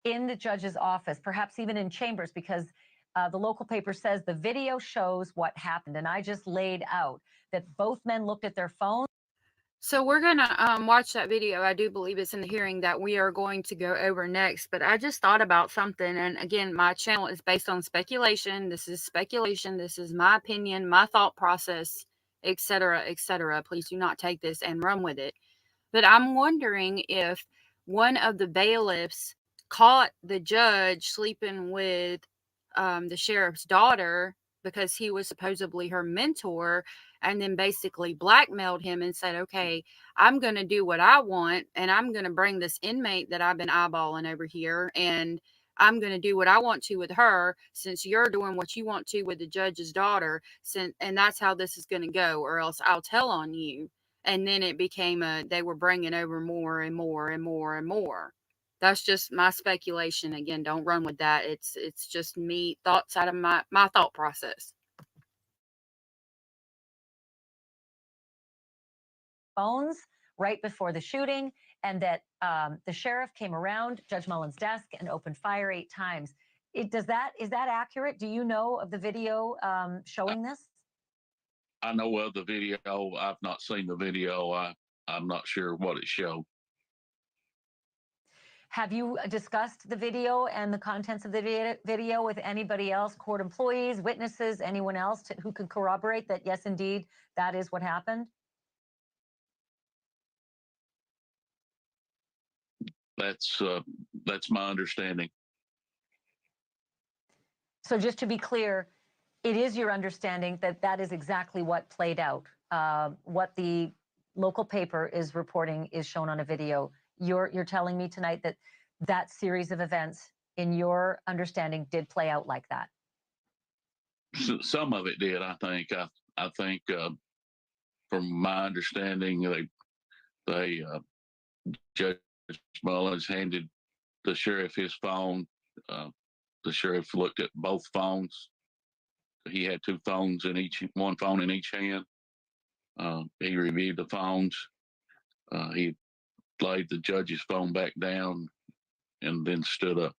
in the judge's office, perhaps even in chambers, because the local paper says the video shows what happened. And I just laid out that both men looked at their phones. So we're going to watch that video. I do believe it's in the hearing that we are going to go over next. But I just thought about something. And again, my channel is based on speculation. This is speculation. This is my opinion, my thought process, etc., etc. Please do not take this and run with it. But I'm wondering if one of the bailiffs caught the judge sleeping with the sheriff's daughter because he was supposedly her mentor, and then basically blackmailed him and said, okay, I'm going to do what I want, and I'm going to bring this inmate that I've been eyeballing over here, and I'm going to do what I want to with her since you're doing what you want to with the judge's daughter, and that's how this is going to go, or else I'll tell on you. And then it became they were bringing over more and more and more and more. That's just my speculation. Again, don't run with that. It's just me, thoughts out of my thought process. Phones right before the shooting, and that the sheriff came around Judge Mullen's desk and opened fire 8 times. Is that accurate? Do you know of the video showing this? I know of the video. I've not seen the video. I'm not sure what it showed. Have you discussed the video and the contents of the video with anybody else, court employees, witnesses, anyone else who could corroborate that, yes, indeed, that is what happened? That's my understanding. So just to be clear, it is your understanding that that is exactly what played out. What the local paper is reporting is shown on a video. You're telling me tonight that that series of events, in your understanding, did play out like that? Some of it did, I think. I think, from my understanding, they Judge Mullins handed the sheriff his phone. The sheriff looked at both phones. He had 2 phones in one phone in each hand. He reviewed the phones. He laid the judge's phone back down and then stood up.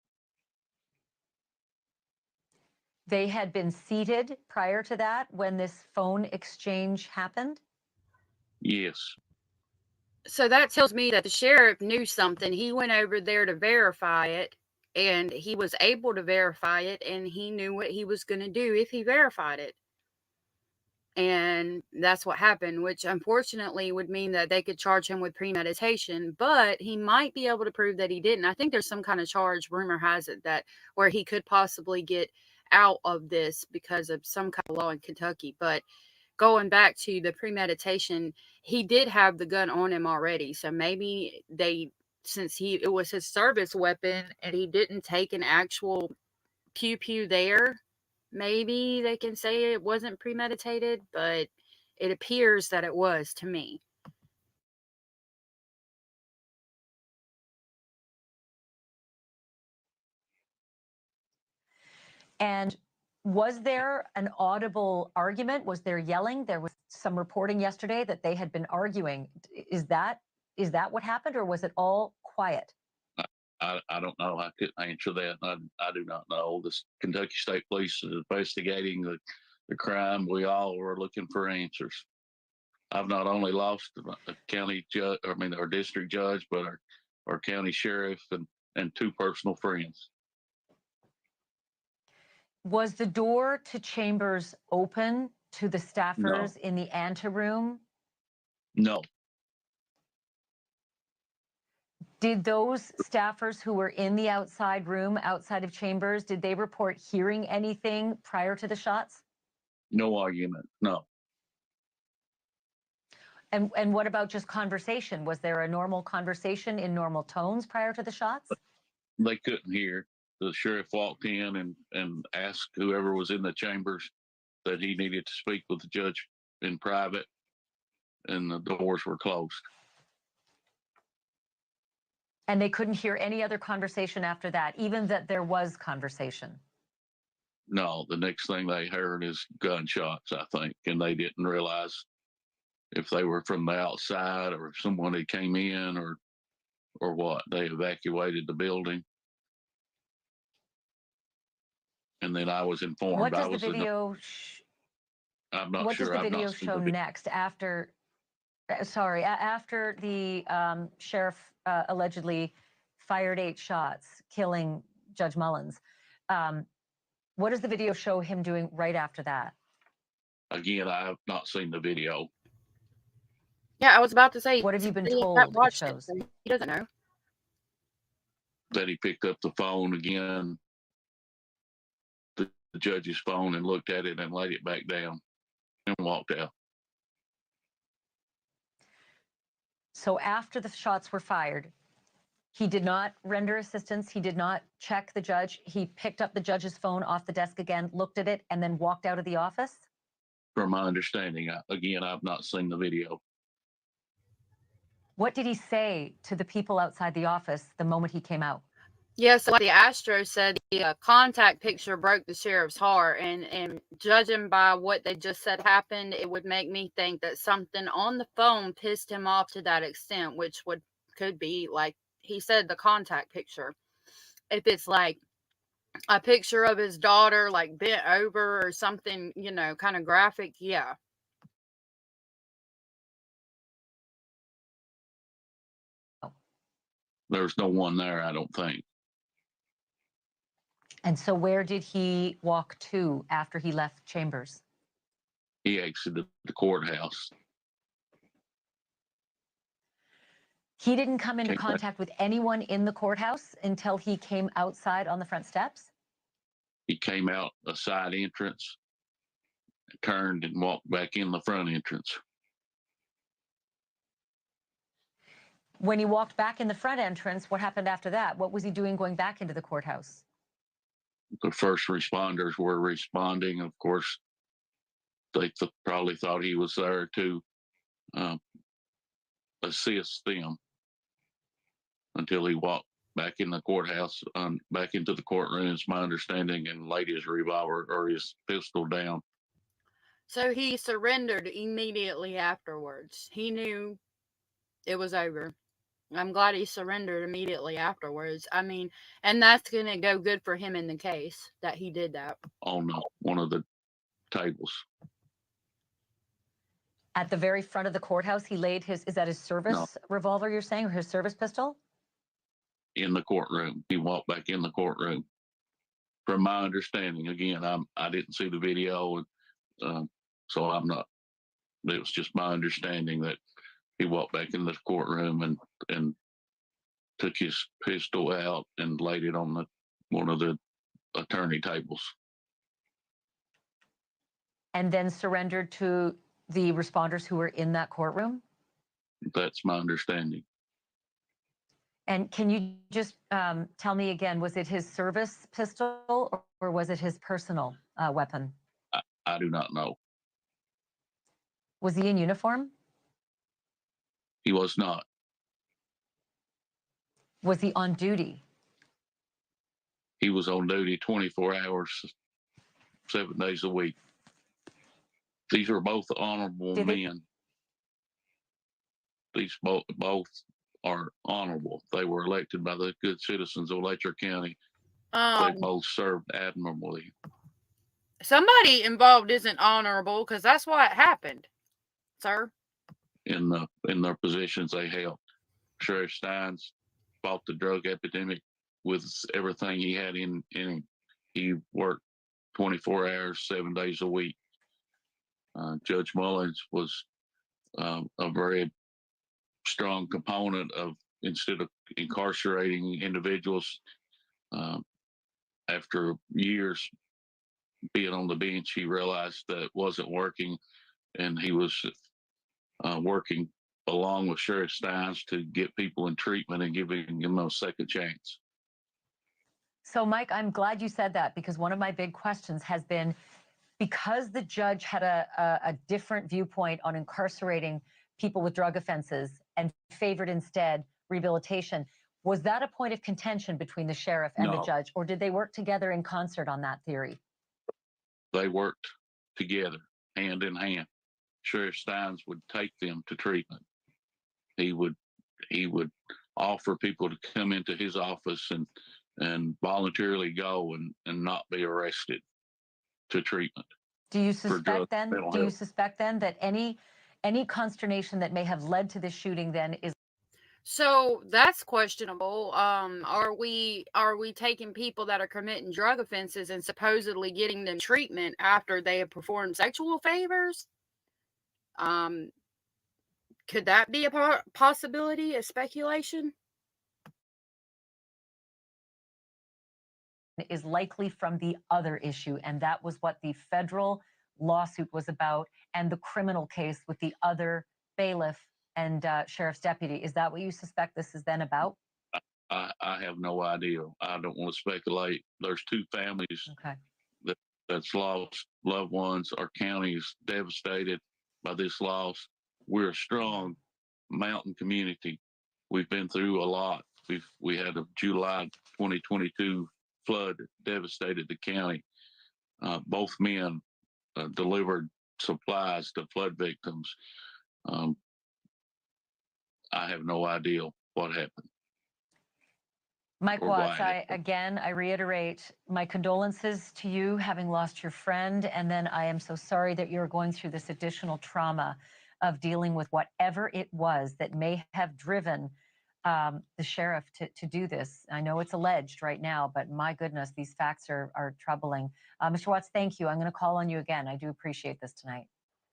They had been seated prior to that when this phone exchange happened? Yes. So that tells me that the sheriff knew something. He went over there to verify it, and he was able to verify it, and he knew what he was going to do if he verified it. And that's what happened, which unfortunately would mean that they could charge him with premeditation, but he might be able to prove that he didn't. I think there's some kind of charge, rumor has it, that where he could possibly get out of this because of some kind of law in Kentucky. But going back to the premeditation, he did have the gun on him already. So maybe since it was his service weapon and he didn't take an actual pew there, maybe they can say it wasn't premeditated. But It appears that it was to me. And was there an audible argument? Was there yelling? There was some reporting yesterday that they had been arguing. Is that what happened, or was it all quiet? I don't know. I couldn't answer that. I do not know. The Kentucky State Police is investigating the crime. We all were looking for answers. I've not only lost a county judge, our district judge, but our county sheriff and two personal friends. Was the door to chambers open to the staffers in the anteroom? No. Did those staffers who were in the outside room, outside of chambers, did they report hearing anything prior to the shots? No argument. No. And what about just conversation? Was there a normal conversation in normal tones prior to the shots? They couldn't hear. The sheriff walked in and asked whoever was in the chambers that he needed to speak with the judge in private, and the doors were closed. And they couldn't hear any other conversation after that, even that there was conversation? No, the next thing they heard is gunshots, I think, and they didn't realize if they were from the outside or if someone had came in or what. They evacuated the building. And then I was informed. What does the video I'm not what sure. does the I've video not seen show the next after after the sheriff allegedly fired 8 shots, killing Judge Mullins? What does the video show him doing right after that? Again, I have not seen the video. Yeah, I was about to say. What have you been he told it watched shows? He doesn't know. That he picked up the phone again, the judge's phone, and looked at it and laid it back down and walked out. So after the shots were fired, he did not render assistance. He did not check the judge. He picked up the judge's phone off the desk again, looked at it, and then walked out of the office? From my understanding, again, I've not seen the video. What did he say to the people outside the office the moment he came out? Yes, the Astro said the contact picture broke the sheriff's heart, and judging by what they just said happened, it would make me think that something on the phone pissed him off to that extent, which could be, like he said, the contact picture. If it's like a picture of his daughter, like bent over or something, kind of graphic, yeah. There's no one there, I don't think. And so where did he walk to after he left chambers? He exited the courthouse. He didn't come into contact with anyone in the courthouse until he came outside on the front steps? He came out a side entrance, turned and walked back in the front entrance. When he walked back in the front entrance, what happened after that? What was he doing going back into the courthouse? The first responders were responding. Of course, they probably thought he was there to assist them until he walked back in the courthouse, back into the courtroom, is my understanding, and laid his revolver or his pistol down. So he surrendered immediately afterwards. He knew it was over. I'm glad he surrendered immediately afterwards. I mean, and that's going to go good for him in the case that he did that. On one of the tables. At the very front of the courthouse, he laid is that his service revolver you're saying, or his service pistol? In the courtroom. He walked back in the courtroom. From my understanding, again, I didn't see the video, so I'm not. It was just my understanding that he walked back in the courtroom and took his pistol out and laid it on one of the attorney tables. And then surrendered to the responders who were in that courtroom? That's my understanding. And can you just tell me again, was it his service pistol or was it his personal weapon? I do not know. Was he in uniform? He was not. Was he on duty? He was on duty 24 hours, 7 days a week. These are both honorable men. These both are honorable. They were elected by the good citizens of Letcher County. They both served admirably. Somebody involved isn't honorable because that's why it happened, sir. In their positions they held. Sheriff Stines fought the drug epidemic with everything he had in him. He worked 24 hours, 7 days a week. Judge Mullins was a very strong component of, instead of incarcerating individuals, after years being on the bench, he realized that it wasn't working, and he was working along with Sheriff Stines to get people in treatment and giving them a second chance. So, Mike, I'm glad you said that, because one of my big questions has been, because the judge had a different viewpoint on incarcerating people with drug offenses and favored instead rehabilitation, was that a point of contention between the sheriff and the judge, or did they work together in concert on that theory? They worked together, hand in hand. Sheriff Stines would take them to treatment. He would offer people to come into his office and voluntarily go and not be arrested to treatment. Do you suspect then? Do you suspect then that any consternation that may have led to this shooting then is? So that's questionable. Are we taking people that are committing drug offenses and supposedly getting them treatment after they have performed sexual favors? Could that be a possibility, a speculation? Is likely from the other issue, and that was what the federal lawsuit was about, and the criminal case with the other bailiff and sheriff's deputy. Is that what you suspect this is then about? I have no idea. I don't want to speculate. There's two families that's lost loved ones. Our county is devastated by this loss. We're a strong mountain community. We've been through a lot. We had a July 2022 flood devastated the county. Both men delivered supplies to flood victims. I have no idea what happened. Mike Watts, I reiterate my condolences to you having lost your friend, and then I am so sorry that you're going through this additional trauma of dealing with whatever it was that may have driven the sheriff to do this. I know it's alleged right now, but my goodness, these facts are troubling. Mr. Watts, thank you. I'm going to call on you again. I do appreciate this tonight.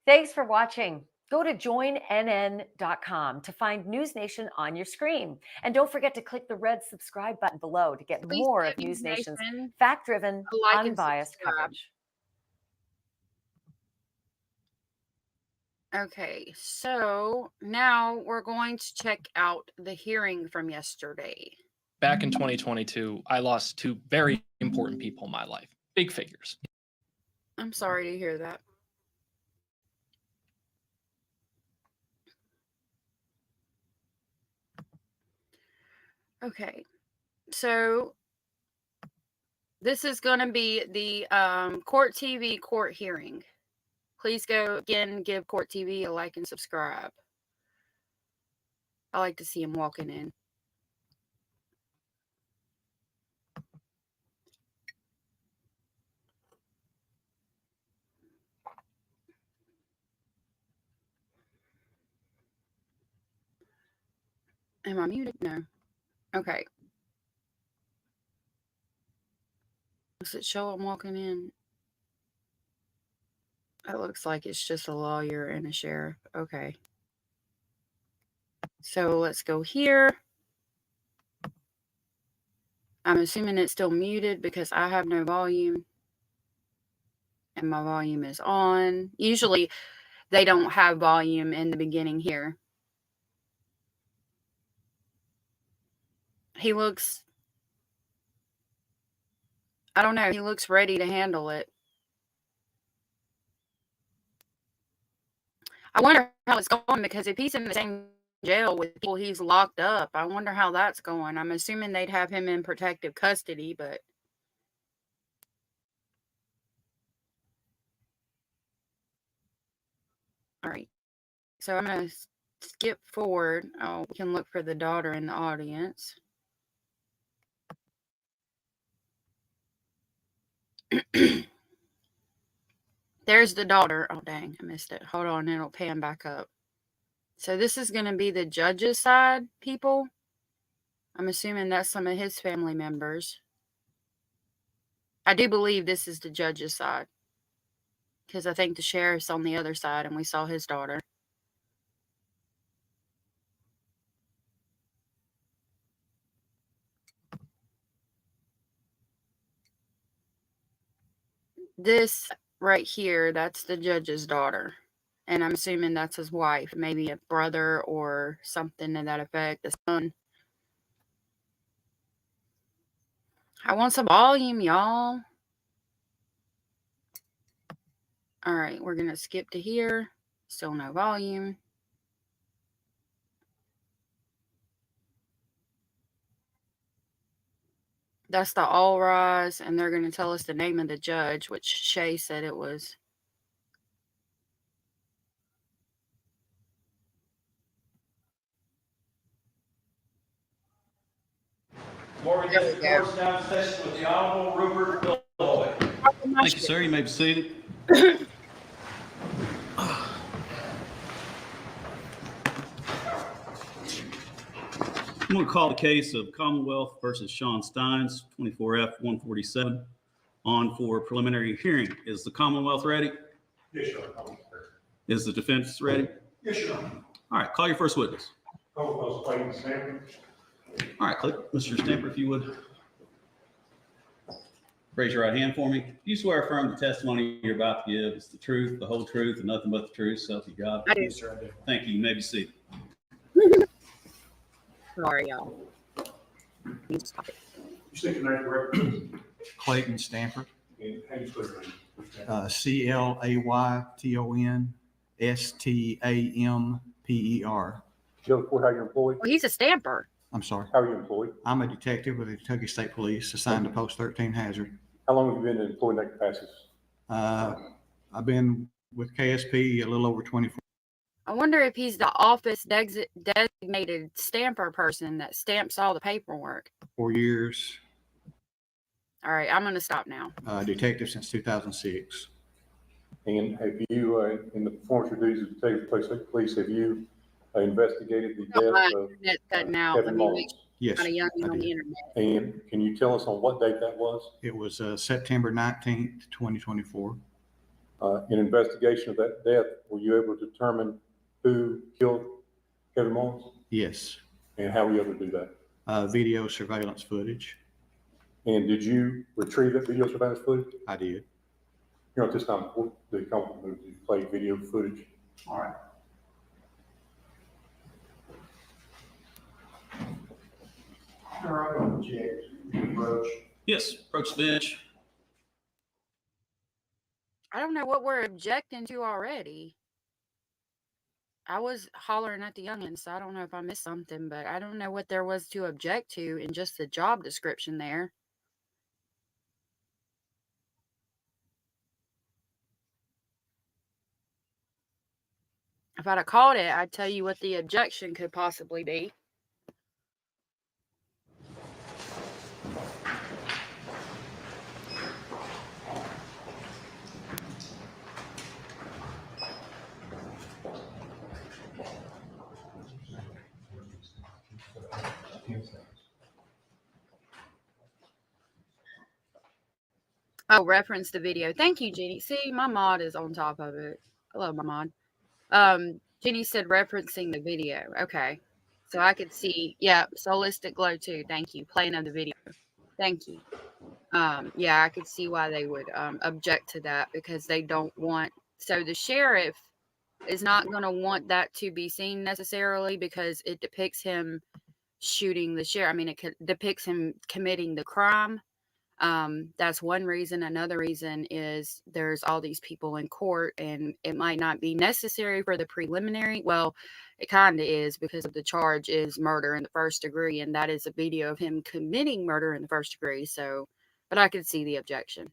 Thanks for watching. Go to joinnn.com to find News Nation on your screen. And don't forget to click the red subscribe button below to get more of News Nation's fact-driven, unbiased coverage. Okay, so now we're going to check out the hearing from yesterday. Back in 2022, I lost two very important people in my life. Big figures. I'm sorry to hear that. Okay, so this is going to be the Court TV court hearing. Please go again, give Court TV a like and subscribe. I like to see him walking in. Am I muted? No. Okay. Does it show I'm walking in? It looks like it's just a lawyer and a sheriff. Okay. So let's go here. I'm assuming it's still muted because I have no volume. And my volume is on. Usually they don't have volume in the beginning here. He looks, I don't know, he looks ready to handle it. I wonder how it's going, because if he's in the same jail with people he's locked up, I wonder how that's going. I'm assuming they'd have him in protective custody, but all right. So I'm going to skip forward. Oh, we can look for the daughter in the audience. There's the daughter. Oh, dang, I missed it. Hold on, it'll pan back up. So this is going to be the judge's side people. I'm assuming that's some of his family members. I do believe this is the judge's side, because I think the sheriff's on the other side, and we saw his daughter. This right here, that's the judge's daughter. And I'm assuming that's his wife, maybe a brother or something to that effect, a son. I want some volume, y'all. All right, we're going to skip to here. Still no volume. That's the all rise, and they're going to tell us the name of the judge, which Shay said it was. Morgan District Court now in session with the Honorable Rupert Illinois. Thank you, sir. You may be seated. I'm going to call the case of Commonwealth versus Sean Stines, 24F147, on for preliminary hearing. Is the Commonwealth ready? Yes, sir. Is the defense ready? Yes, sir. All right, call your first witness. Commonwealth's Clayton Stanford. All right, Mr. Stamper, if you would. Raise your right hand for me. Do you swear affirm the testimony you're about to give is the truth, the whole truth, and nothing but the truth, so help you God? I do. Yes, sir, I do. Thank you. You may be seated. Sorry, y'all. You state your name correctly. Clayton Stanford, And how you spell your name? ClaytonStamper. Joe, how you're employed? Well, he's a stamper. I'm sorry. How are you employed? I'm a detective with the Kentucky State Police assigned to Post 13 Hazard. How long have you been employed in that capacity? I've been with KSP a little over 24. I wonder if he's the office designated stamper person that stamps all the paperwork. 4 years. All right, I'm going to stop now. Detective since 2006. And have you, in the performance of your duties as detective police, have you investigated the death of Internet's cutting out. Kevin Let me Mullins? Yes, kind of young I on did. the internet. And can you tell us on what date that was? It was September 19th, 2024. In investigation of that death, were you able to determine who killed Kevin Mullins? Yes. And how were you able to do that? Video surveillance footage. And did you retrieve that video surveillance footage? I did. You know, at this time, the company moved to play video footage. All right. All right, object. Approach. Yes, approach the bench. I don't know what we're objecting to already. I was hollering at the youngins, so I don't know if I missed something, but I don't know what there was to object to in just the job description there. If I'd have called it, I'd tell you what the objection could possibly be. Oh, reference the video. Thank you, Jenny. See, my mod is on top of it. I love my mod. Jenny said referencing the video. Okay. So I could see, yeah, Solistic Glow too. Thank you. Playing of the video. Thank you. Yeah, I could see why they would object to that, because they don't want, so the sheriff is not going to want that to be seen necessarily, because it depicts him shooting the sheriff. I mean, it depicts him committing the crime. That's one reason. Another reason is there's all these people in court, and it might not be necessary for the preliminary. Well, it kind of is, because of the charge is murder in the first degree, and that is a video of him committing murder in the first degree. So, but I could see the objection.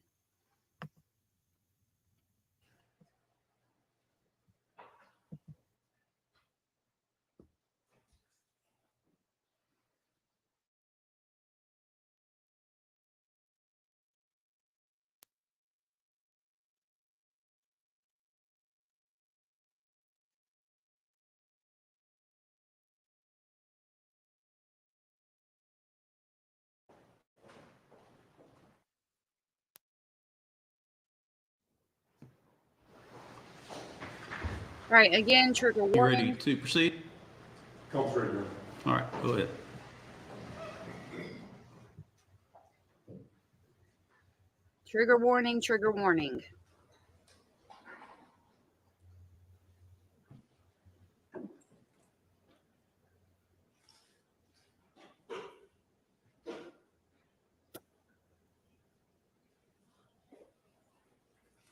Right, again, trigger You ready warning. to proceed? Call trigger. All right, go ahead. Trigger warning, trigger warning.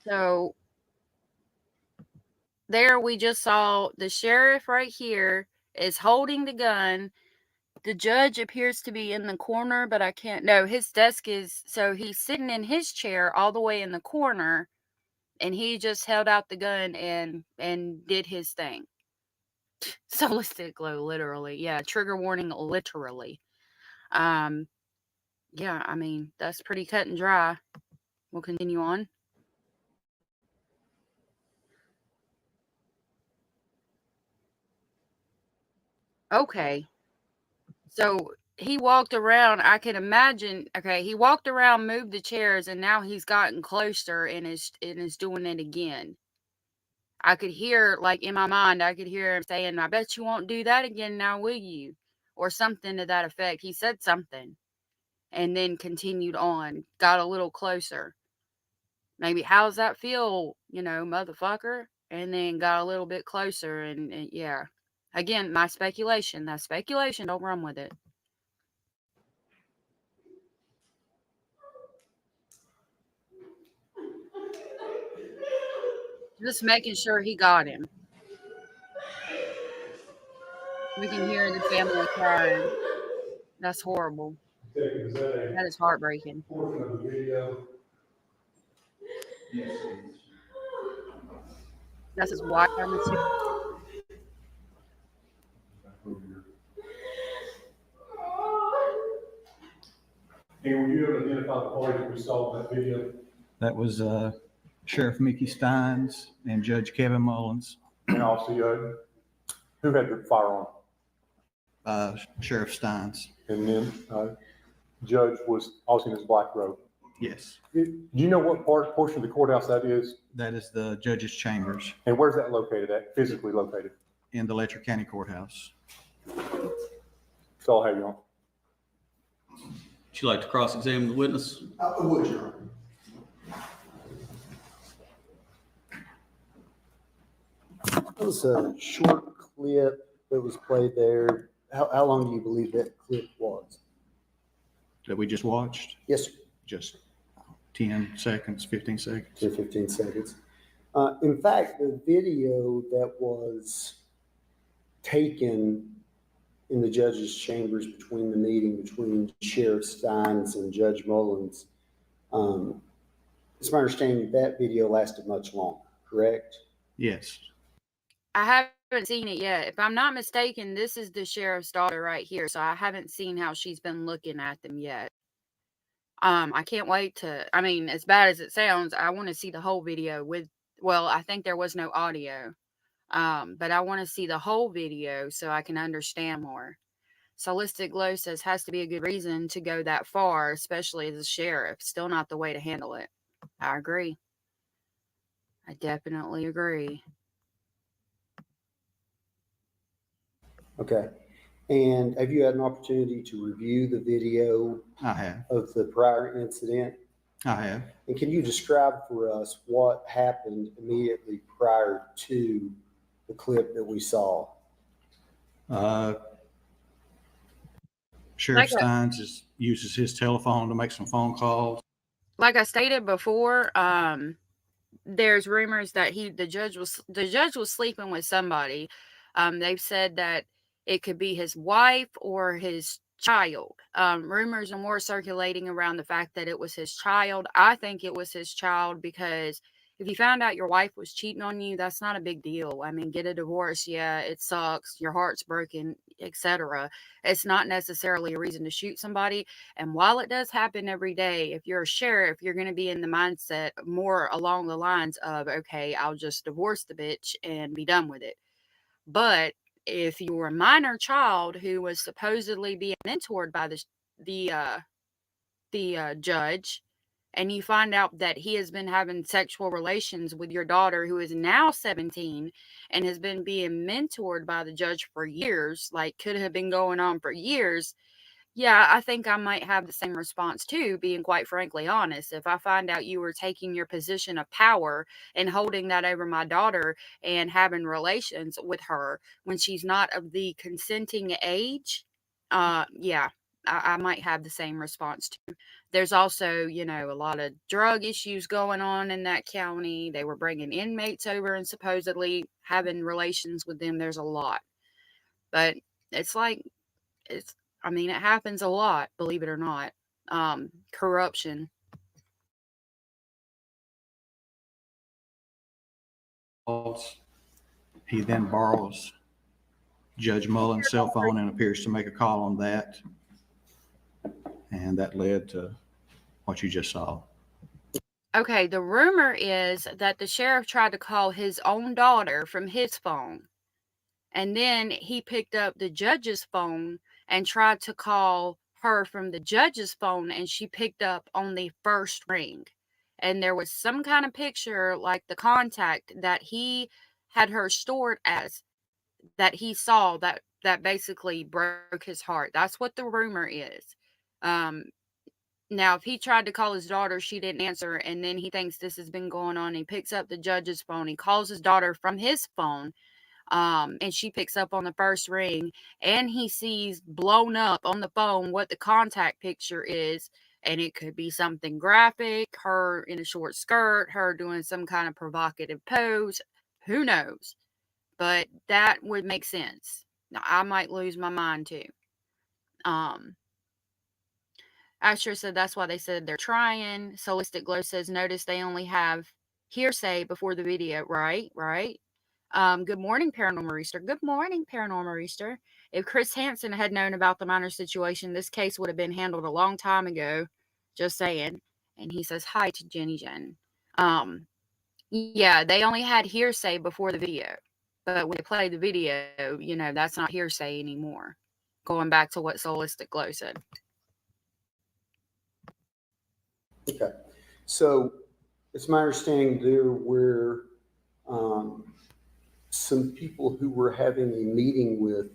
So there we just saw the sheriff right here is holding the gun. The judge appears to be in the corner, but I can't. No, his desk is, so he's sitting in his chair all the way in the corner, and he just held out the gun and did his thing. Solistic glow, literally. Yeah, trigger warning, literally. Yeah, I mean, that's pretty cut and dry. We'll continue on. Okay. So he walked around, I can imagine, okay, he walked around, moved the chairs, and now he's gotten closer and is doing it again. I could hear, like, in my mind, I could hear him saying, I bet you won't do that again now, will you? Or something to that effect. He said something and then continued on, got a little closer. Maybe, how's that feel, you know, motherfucker? And then got a little bit closer and yeah. Again, my speculation. That's speculation. Don't run with it. Just making sure he got him. We can hear the family crying. That's horrible. That is heartbreaking. Portion of the video. Yes. That's his wife, I'm assuming. And will you ever identify the party that we saw in that video? That was Sheriff Mickey Stines and Judge Kevin Mullins. And also, who had the firearm? Sheriff Stines. And then Judge was also in his black robe. Yes. Do you know what portion of the courthouse that is? That is the judge's chambers. And where's that located at, physically located? In the Letcher County Courthouse. So I'll have you on. Would you like to cross-examine the witness? I would, Your Honor. That was a short clip that was played there. How long do you believe that clip was? That we just watched? Yes, sir. Just 10 seconds, 15 seconds. 10, 15 seconds. In fact, the video that was taken in the judge's chambers between the meeting between Sheriff Stines and Judge Mullins, it's my understanding that video lasted much longer, correct? Yes. I haven't seen it yet. If I'm not mistaken, this is the sheriff's daughter right here. So I haven't seen how she's been looking at them yet. I can't wait to, I mean, as bad as it sounds, I want to see the whole video with, well, I think there was no audio. But I want to see the whole video so I can understand more. Solistic Glow says has to be a good reason to go that far, especially as a sheriff. Still not the way to handle it. I agree. I definitely agree. Okay. And have you had an opportunity to review the video? I have. Of the prior incident? I have. And can you describe for us what happened immediately prior to the clip that we saw? Sheriff Stines uses his telephone to make some phone calls. like I stated before, there's rumors that the judge was sleeping with somebody. They've said that it could be his wife or his child. Rumors are more circulating around the fact that it was his child. I think it was his child because if you found out your wife was cheating on you, that's not a big deal. I mean, get a divorce, yeah, it sucks, your heart's broken, etc. It's not necessarily a reason to shoot somebody. And while it does happen every day, if you're a sheriff, you're going to be in the mindset more along the lines of, okay, I'll just divorce the bitch and be done with it. But if you're a minor child who was supposedly being mentored by the judge, and you find out that he has been having sexual relations with your daughter, who is now 17 and has been being mentored by the judge for years, like could have been going on for years, yeah, I think I might have the same response too, being quite frankly honest. If I find out you were taking your position of power and holding that over my daughter and having relations with her when she's not of the consenting age, yeah, I might have the same response too. There's also, a lot of drug issues going on in that county. They were bringing inmates over and supposedly having relations with them. There's a lot. But it's like, it's I mean, it happens a lot, believe it or not. Corruption. He then borrows Judge Mullen's cell phone and appears to make a call on that. And that led to what you just saw. Okay, the rumor is that the sheriff tried to call his own daughter from his phone. And then he picked up the judge's phone and tried to call her from the judge's phone, and she picked up on the first ring. And there was some kind of picture, like the contact that he had her stored as, that he saw that basically broke his heart. That's what the rumor is. Now, if he tried to call his daughter, she didn't answer, and then he thinks this has been going on. He picks up the judge's phone. He calls his daughter from his phone, and she picks up on the first ring, and he sees blown up on the phone what the contact picture is, and it could be something graphic, her in a short skirt, her doing some kind of provocative pose. Who knows? But that would make sense. Now, I might lose my mind too. Asher said that's why they said they're trying. Solistic Glow says, notice they only have hearsay before the video. Right. Good morning, Paranormal Rooster. Good morning, Paranormal Rooster. If Chris Hansen had known about the minor situation, this case would have been handled a long time ago. Just saying. And he says hi to Jenny Jen. Yeah, they only had hearsay before the video. But when they play the video, that's not hearsay anymore. Going back to what Solistic Glow said. Okay. So it's my understanding there were some people who were having a meeting with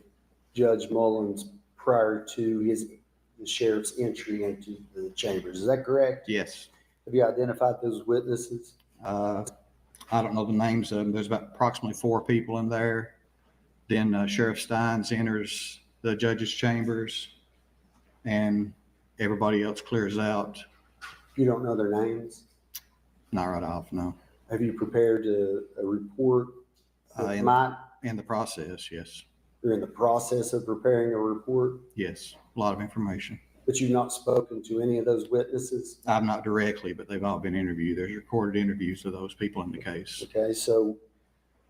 Judge Mullins prior to the sheriff's entry into the chambers. Is that correct? Yes. Have you identified those witnesses? I don't know the names of them. There's about approximately 4 people in there. Then Sheriff Stines enters the judge's chambers and everybody else clears out. You don't know their names? Not right off, no. Have you prepared a report? In the process, yes. You're in the process of preparing a report? Yes, a lot of information. But you've not spoken to any of those witnesses? I've not directly, but they've all been interviewed. There's recorded interviews of those people in the case. Okay, so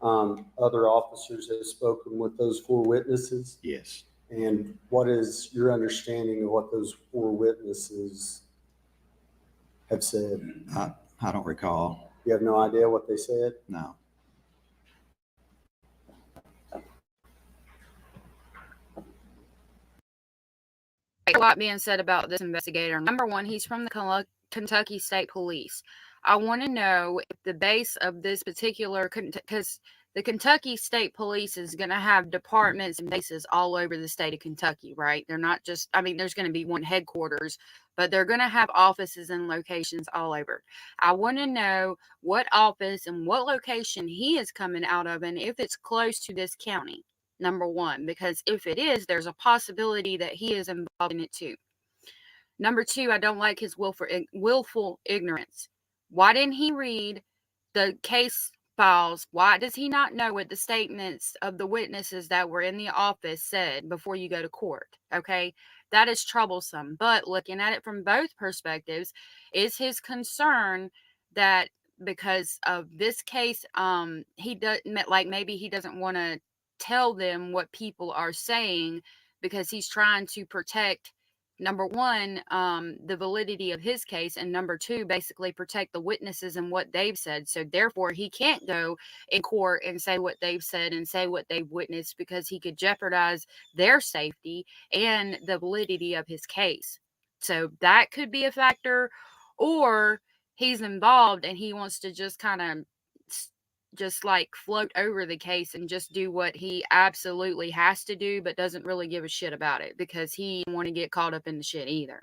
other officers have spoken with those 4 witnesses? Yes. And what is your understanding of what those 4 witnesses have said? I don't recall. You have no idea what they said? No. A lot being said about this investigator. Number one, he's from the Kentucky State Police. I want to know if the base of this particular, because the Kentucky State Police is going to have departments and bases all over the state of Kentucky, right? They're not just, there's going to be one headquarters, but they're going to have offices and locations all over. I want to know what office and what location he is coming out of, and if it's close to this county. Number one, because if it is, there's a possibility that he is involved in it too. Number two, I don't like his willful ignorance. Why didn't he read the case files? Why does he not know what the statements of the witnesses that were in the office said before you go to court? Okay, that is troublesome. But looking at it from both perspectives, is his concern that because of this case, he doesn't, like, maybe he doesn't want to tell them what people are saying because he's trying to protect, number one, the validity of his case, and number two, basically protect the witnesses and what they've said. So therefore, he can't go in court and say what they've said and say what they've witnessed because he could jeopardize their safety and the validity of his case. So that could be a factor, or he's involved and he wants to just kind of just like float over the case and just do what he absolutely has to do, but doesn't really give a shit about it because he didn't want to get caught up in the shit either.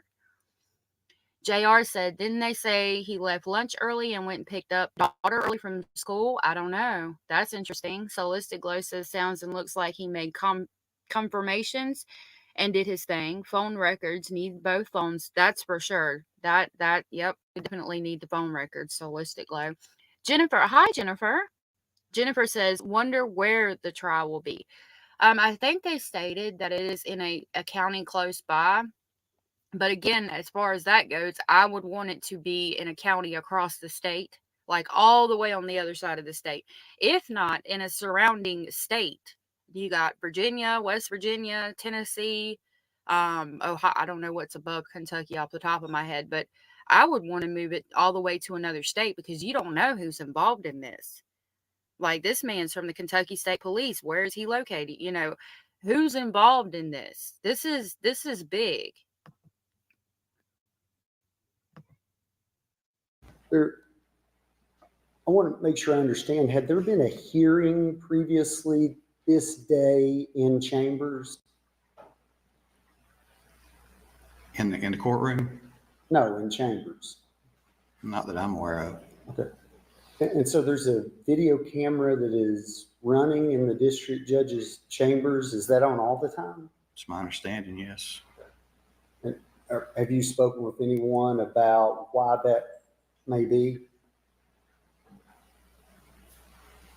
JR said, didn't they say he left lunch early and went and picked up daughter early from school? I don't know. That's interesting. Solistic Glow says, sounds and looks like he made confirmations and did his thing. Phone records, need both phones. That's for sure. Yep, we definitely need the phone records. Solistic Glow. Jennifer, hi Jennifer. Jennifer says, wonder where the trial will be. I think they stated that it is in a county close by. But again, as far as that goes, I would want it to be in a county across the state, like all the way on the other side of the state. If not, in a surrounding state. You got Virginia, West Virginia, Tennessee, Ohio. I don't know what's above Kentucky off the top of my head, but I would want to move it all the way to another state because you don't know who's involved in this. Like, this man's from the Kentucky State Police. Where is he located? You know, who's involved in this? This is big. I want to make sure I understand. Had there been a hearing previously this day in chambers? In the courtroom? No, in chambers. Not that I'm aware of. Okay. And so there's a video camera that is running in the district judge's chambers. Is that on all the time? It's my understanding, yes. And have you spoken with anyone about why that may be?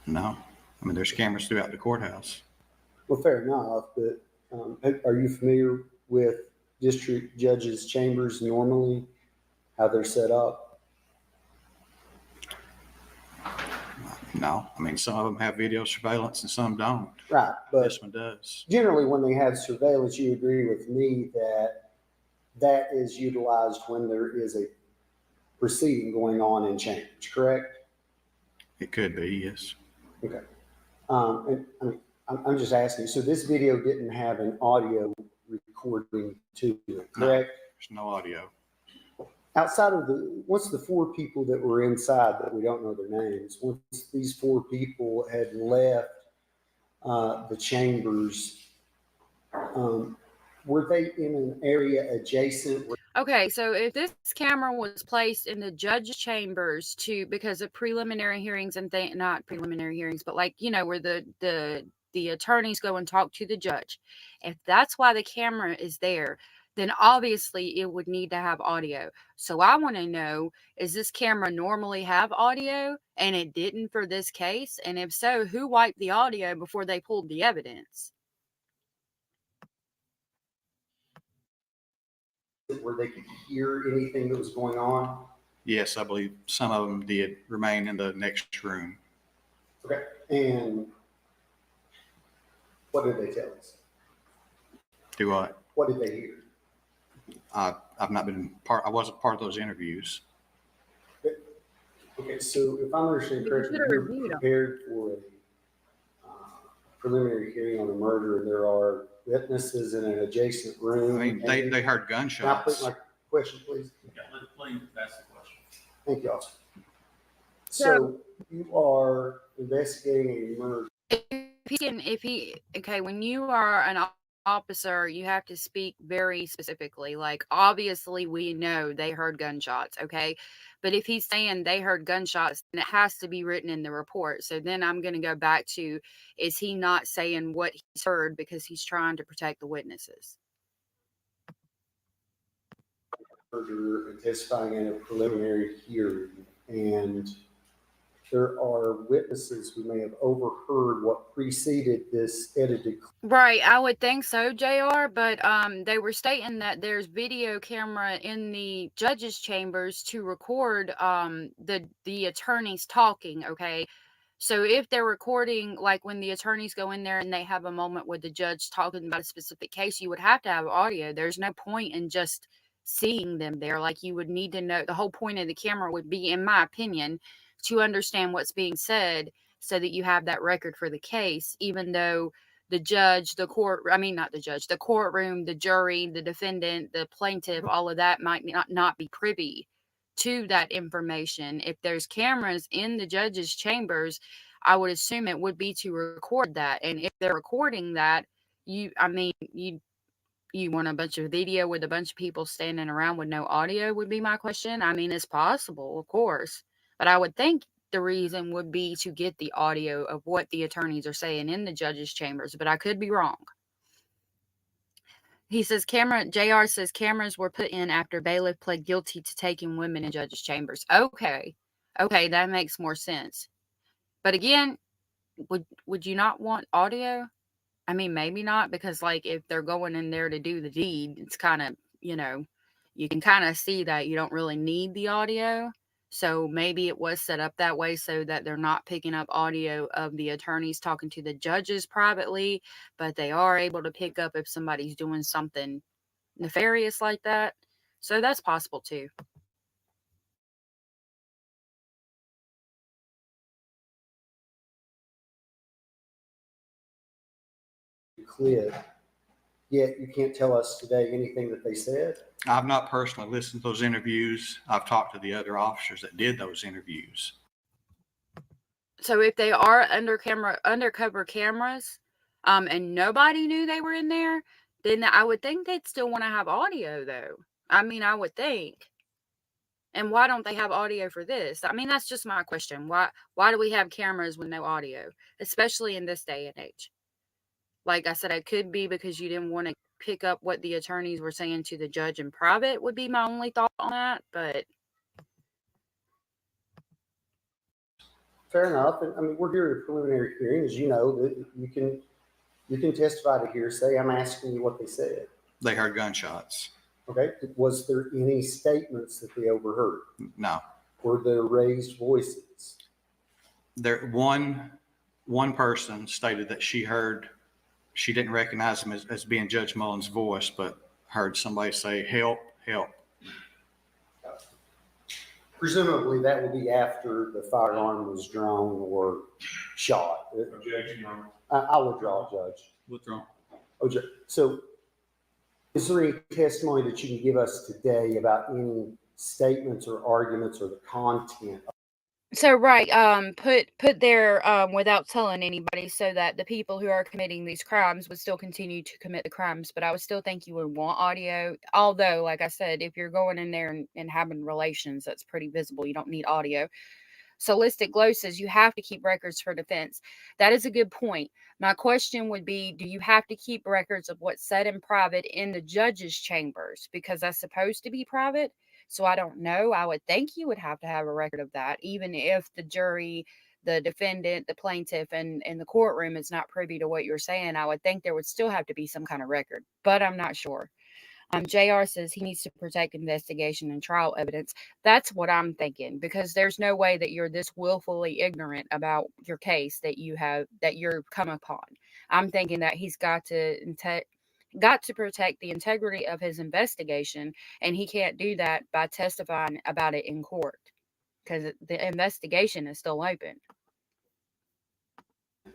No. I mean, there's cameras throughout the courthouse. Well, fair enough, but are you familiar with district judges' chambers normally, how they're set up? No. I mean, some of them have video surveillance and some don't. Right, but this one does. Generally, when they have surveillance, you agree with me that that is utilized when there is a proceeding going on in chambers, correct? It could be, yes. Okay. And I'm just asking, so this video didn't have an audio recording to it, correct? No, there's no audio. Outside of once the four people that were inside that we don't know their names, once these four people had left the chambers, were they in an area adjacent? Okay, so if this camera was placed in the judge's chambers because of preliminary hearings and not preliminary hearings, but like, you know, where the attorneys go and talk to the judge, if that's why the camera is there, then obviously it would need to have audio. So I want to know, is this camera normally have audio and it didn't for this case? And if so, who wiped the audio before they pulled the evidence? Where they could hear anything that was going on? Yes, I believe some of them did remain in the next room. Okay. And what did they tell us? Do what? What did they hear? I've not been part. I wasn't part of those interviews. Okay, so if I'm understanding correctly, you're prepared for a preliminary hearing on a murder, and there are witnesses in an adjacent room. I mean, they heard gunshots. Can I put my question, please? Yeah, let the plaintiff ask the question. Thank you, officer. So you are investigating a murder. Okay, when you are an officer, you have to speak very specifically. Like, obviously, we know they heard gunshots, okay? But if he's saying they heard gunshots, then it has to be written in the report. So then I'm going to go back to, is he not saying what he's heard because he's trying to protect the witnesses? murder and testifying in a preliminary hearing, and there are witnesses who may have overheard what preceded this edited. Right, I would think so, JR, but they were stating that there's video camera in the judge's chambers to record the attorneys talking, okay? So if they're recording, like when the attorneys go in there and they have a moment with the judge talking about a specific case, you would have to have audio. There's no point in just seeing them there. Like, you would need to know, the whole point of the camera would be, in my opinion, to understand what's being said so that you have that record for the case, even though the judge, the courtroom, the jury, the defendant, the plaintiff, all of that might not be privy to that information. If there's cameras in the judge's chambers, I would assume it would be to record that. And if they're recording that, you want a bunch of video with a bunch of people standing around with no audio would be my question. I mean, it's possible, of course, but I would think the reason would be to get the audio of what the attorneys are saying in the judge's chambers, but I could be wrong. He says JR says cameras were put in after bailiff pled guilty to taking women in judge's chambers. Okay, that makes more sense. But again, would you not want audio? I mean, maybe not, because like if they're going in there to do the deed, it's kind of, you can kind of see that you don't really need the audio. So maybe it was set up that way so that they're not picking up audio of the attorneys talking to the judges privately, but they are able to pick up if somebody's doing something nefarious like that. So that's possible too. Clip, yet you can't tell us today anything that they said. I've not personally listened to those interviews. I've talked to the other officers that did those interviews. So if they are undercover cameras, and nobody knew they were in there, then I would think they'd still want to have audio, though. I mean, I would think. And why don't they have audio for this? I mean, that's just my question. Why do we have cameras with no audio, especially in this day and age? Like I said, it could be because you didn't want to pick up what the attorneys were saying to the judge in private would be my only thought on that, but. Fair enough. And I mean, we're here at a preliminary hearing, as you know, that you can testify to hearsay. I'm asking you what they said. They heard gunshots. Okay. Was there any statements that they overheard? No. Were there raised voices? There, one person stated that she didn't recognize him as being Judge Mullins' voice, but heard somebody say, "Help, help." Presumably that would be after the firearm was drawn or shot. Objection, Your Honor. I would withdraw, Judge. Withdraw. So is there any testimony that you can give us today about any statements or arguments or the content? So, right, put there without telling anybody, so that the people who are committing these crimes would still continue to commit the crimes. But I would still think you would want audio. Although, like I said, if you're going in there and having relations, that's pretty visible. You don't need audio. Solistic Glow says you have to keep records for defense. That is a good point. My question would be, do you have to keep records of what's said in private in the judge's chambers? Because that's supposed to be private. So I don't know. I would think you would have to have a record of that, even if the jury, the defendant, the plaintiff, and the courtroom is not privy to what you're saying. I would think there would still have to be some kind of record, but I'm not sure. JR says he needs to protect investigation and trial evidence. That's what I'm thinking, because there's no way that you're this willfully ignorant about your case that you're come upon. I'm thinking that he's got to protect the integrity of his investigation, and he can't do that by testifying about it in court, because the investigation is still open.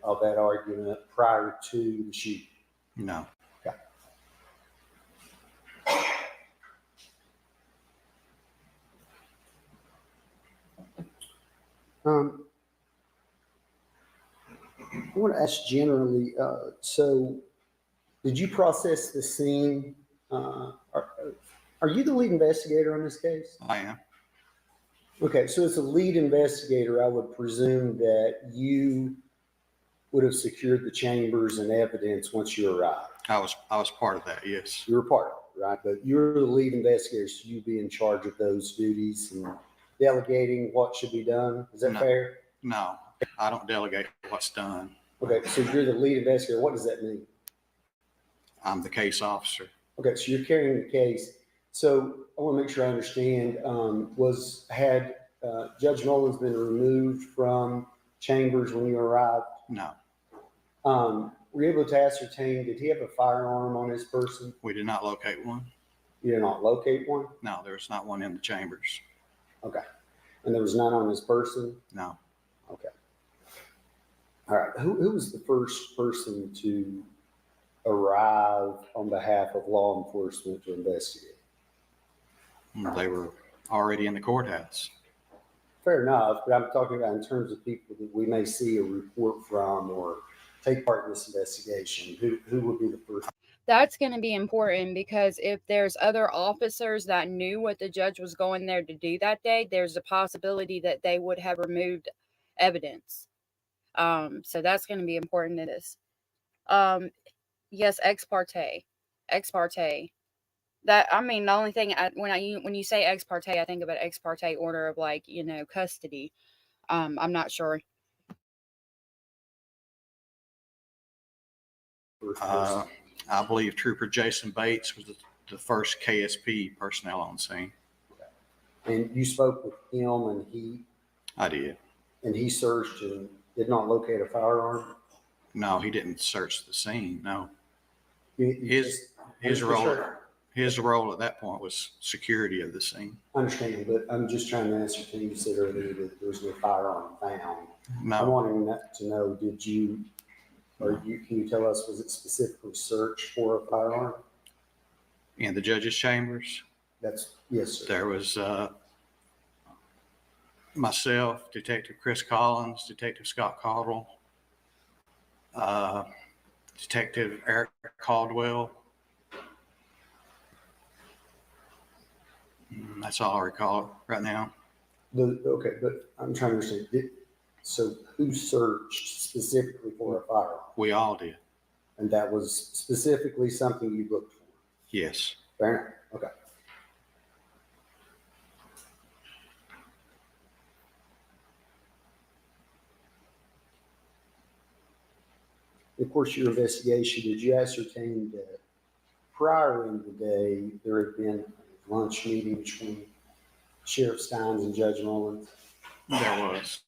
Of that argument prior to the shooting? No. Okay. I want to ask generally, so did you process the scene? Are you the lead investigator on this case? I am. Okay, so as a lead investigator, I would presume that you would have secured the chambers and evidence once you arrived. I was part of that, yes. You were part of right? But you're the lead investigator, so you be in charge of those duties and delegating what should be done. Is that No. fair? No, I don't delegate what's done. Okay, so you're the lead investigator. What does that mean? I'm the case officer. Okay, so you're carrying the case. So I want to make sure I understand. Had Judge Mullins been removed from chambers when you arrived? No. Were you able to ascertain, did he have a firearm on his person? We did not locate one. You did not locate one? No, there's not one in the chambers. Okay. And there was none on his person? No. Okay. All right. Who was the first person to arrive on behalf of law enforcement to investigate? They were already in the courthouse. Fair enough, but I'm talking about in terms of people that we may see a report from or take part in this investigation. Who would be the first? That's going to be important because if there's other officers that knew what the judge was going there to do that day, there's a possibility that they would have removed evidence. So that's going to be important to this. Yes, ex parte. That, I mean, the only thing when you say ex parte, I think about ex parte order of, like, custody. I'm not sure. I believe Trooper Jason Bates was the first KSP personnel on scene. And you spoke with him, and I did. And he searched and did not locate a firearm? No, he didn't search the scene. No. His role at that point was security of the scene. I understand, but I'm just trying to ascertain. You said earlier that there was no firearm found. No. I'm wanting to know, can you tell us, was it specifically searched for a firearm? In the judge's chambers? Yes, sir. There was myself, Detective Chris Collins, Detective Scott Caldwell, Detective Eric Caldwell. That's all I recall right now. Okay, but I'm trying to understand. So who searched specifically for a firearm? We all did. And that was specifically something you looked for? Yes. Fair enough. Okay. Of course, your investigation, did you ascertain that prior in the day there had been a lunch meeting between Sheriff Stines and Judge Mullins? There was.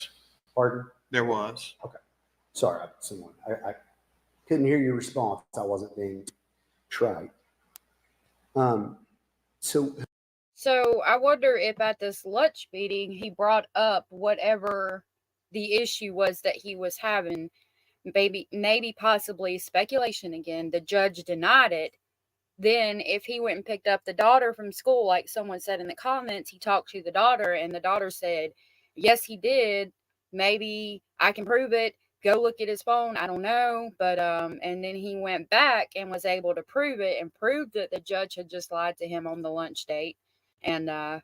Pardon? There was. Okay. Sorry, I couldn't hear your response. I wasn't being trite. So I wonder if at this lunch meeting he brought up whatever the issue was that he was having. Maybe possibly speculation again. The judge denied it. Then if he went and picked up the daughter from school, like someone said in the comments, he talked to the daughter and the daughter said, yes, he did. Maybe I can prove it. Go look at his phone. I don't know. But, and then he went back and was able to prove it and proved that the judge had just lied to him on the lunch date. And, that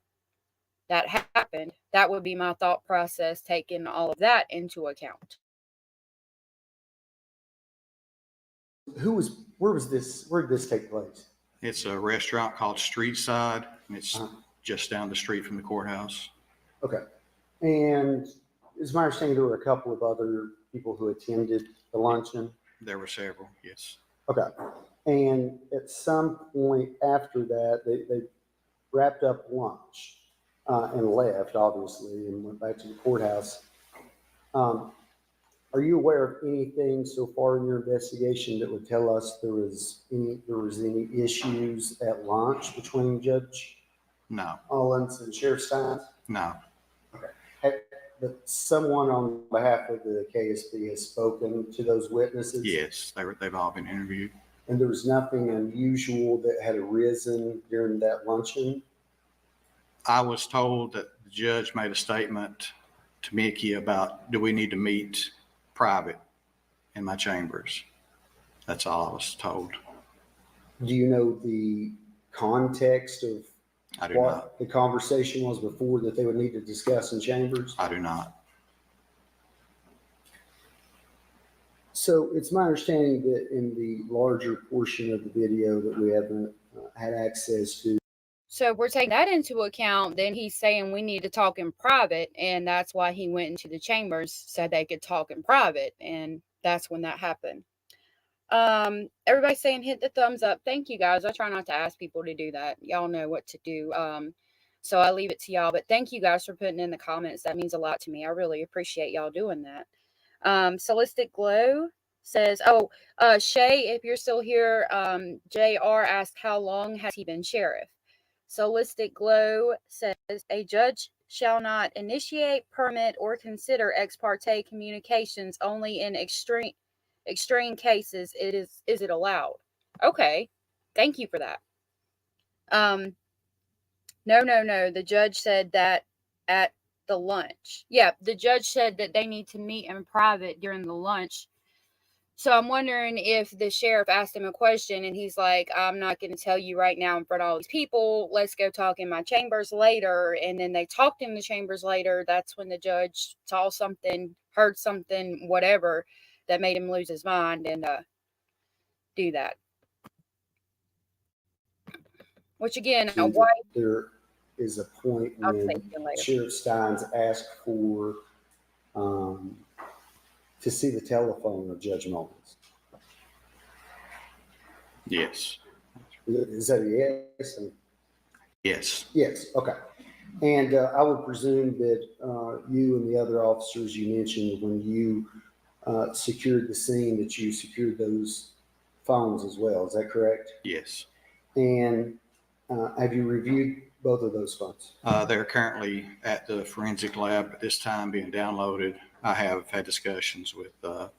happened. That would be my thought process, taking all of that into account. Where did this take place? It's a restaurant called Street Side, and it's just down the street from the courthouse. Okay. And it's my understanding there were a couple of other people who attended the luncheon? There were several, yes. Okay. And at some point after that, they wrapped up lunch and left, obviously, and went back to the courthouse. Are you aware of anything so far in your investigation that would tell us there was any issues at lunch between Judge Mullins and Sheriff Stines? No. Okay. But someone on behalf of the KSP has spoken to those witnesses? Yes, they've all been interviewed. And there was nothing unusual that had arisen during that luncheon? I was told that the judge made a statement to Mickey about, do we need to meet private in my chambers? That's all I was told. Do you know the context of what the conversation was before that they would need to discuss in chambers? I do not. So it's my understanding that in the larger portion of the video that we haven't had access to. So if we're taking that into account, then he's saying we need to talk in private, and that's why he went into the chambers so they could talk in private, and that's when that happened. Everybody's saying hit the thumbs up. Thank you guys. I try not to ask people to do that. Y'all know what to do. So I leave it to y'all. But thank you guys for putting in the comments. That means a lot to me. I really appreciate y'all doing that. Solistic Glow says, Shay, if you're still here, JR asked how long has he been sheriff? Solistic Glow says, a judge shall not initiate, permit, or consider ex parte communications only in extreme cases. Is it allowed? Okay, thank you for that. No. The judge said that at the lunch. Yeah, the judge said that they need to meet in private during the lunch. So I'm wondering if the sheriff asked him a question and he's like, I'm not going to tell you right now in front of all these people. Let's go talk in my chambers later. And then they talked in the chambers later. That's when the judge saw something, heard something, whatever, that made him lose his mind and do that. Which again, there is a point when Sheriff Stines asked for to see the telephone of Judge Mullins. Yes. Is that a yes? Yes. Yes. Okay. And I would presume that you and the other officers you mentioned when you secured the scene, that you secured those phones as well. Is that correct? Yes. And have you reviewed both of those phones? They're currently at the forensic lab at this time being downloaded. I have had discussions with the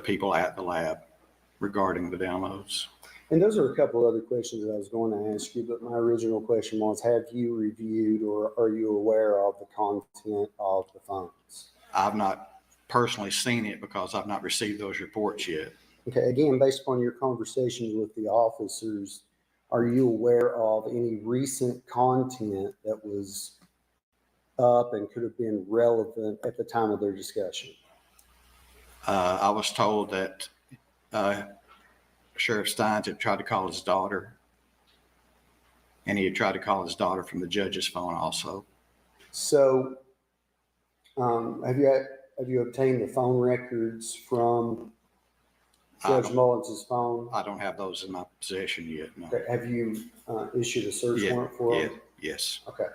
people at the lab regarding the downloads. And those are a couple of other questions that I was going to ask you, but my original question was, have you reviewed or are you aware of the content of the phones? I've not personally seen it because I've not received those reports yet. Okay, again, based upon your conversations with the officers, are you aware of any recent content that was up and could have been relevant at the time of their discussion? I was told that Sheriff Stines had tried to call his daughter, and he had tried to call his daughter from the judge's phone also. So have you obtained the phone records from Judge Mullins' phone? I don't have those in my possession yet. No. Okay. Have you issued a search warrant for them? Yes. Okay.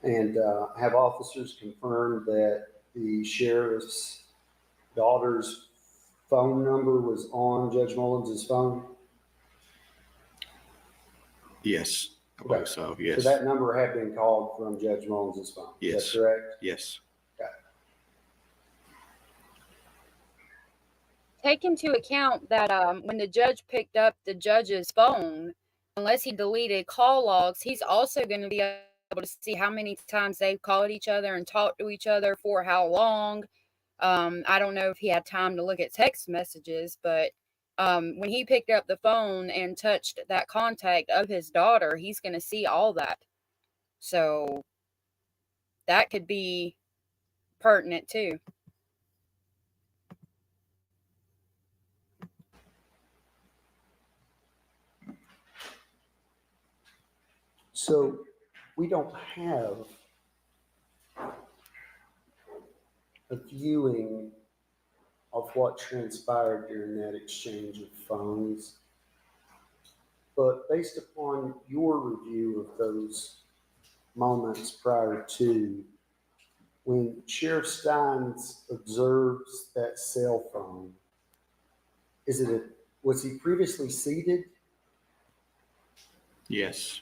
And have officers confirmed that the sheriff's daughter's phone number was on Judge Mullins' phone? Yes, I believe so. Yes. So that number had been called from Judge Mullins' phone. Yes. Is that correct? Yes. Okay. Take into account that when the judge picked up the judge's phone, unless he deleted call logs, he's also going to be able to see how many times they've called each other and talked to each other for how long. I don't know if he had time to look at text messages, but when he picked up the phone and touched that contact of his daughter, he's going to see all that. So that could be pertinent too. So we don't have a viewing of what transpired during that exchange of phones. But based upon your review of those moments prior to, when Sheriff Stines observes that cell phone, was he previously seated? Yes.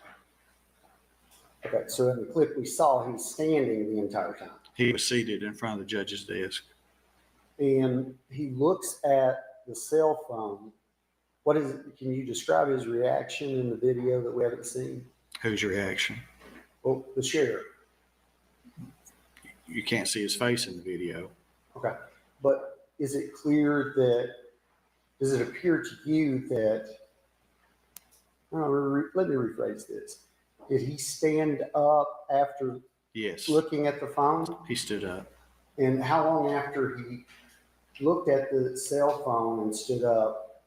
Okay, so in the clip we saw, he was standing the entire time. He was seated in front of the judge's desk. And he looks at the cell phone. What is it? Can you describe his reaction in the video that we haven't seen? Whose reaction? Well, the sheriff. You can't see his face in the video. Okay. But is it clear that, does it appear to you that, let me rephrase this. Did he stand up after Yes. looking at the phone? He stood up. And how long after he looked at the cell phone and stood up,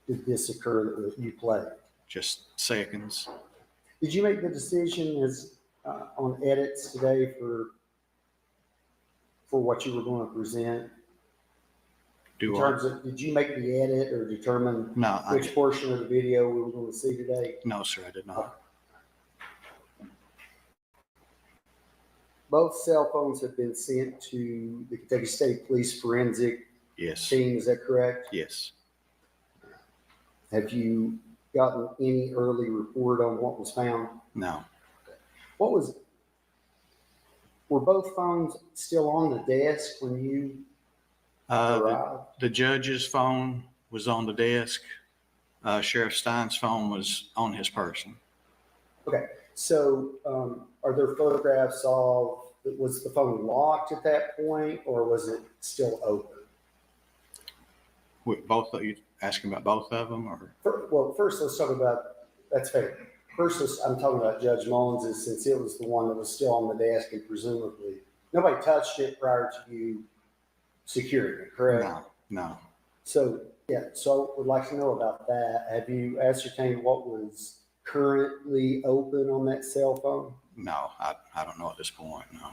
did this occur that you played? Just seconds. Did you make the decision as on edits today for what you were going to present? In terms of, did you make the edit or determine which portion of the video we were going to see today? No, sir, I did not. Both cell phones have been sent to the Kentucky State Police forensic team. Is that correct? Yes. Have you gotten any early report on what was found? No. Were both phones still on the desk when you arrived? The judge's phone was on the desk. Sheriff Stines' phone was on his person. Okay. So are there photographs of, was the phone locked at that point or was it still open? Both of you asking about both of them, or? Well, first let's talk about, that's fair. First, I'm talking about Judge Mullins, since it was the one that was still on the desk and presumably nobody touched it prior to you securing it, correct? No. So, yeah, so would like to know about that. Have you ascertained what was currently open on that cell phone? No, I don't know at this point, no.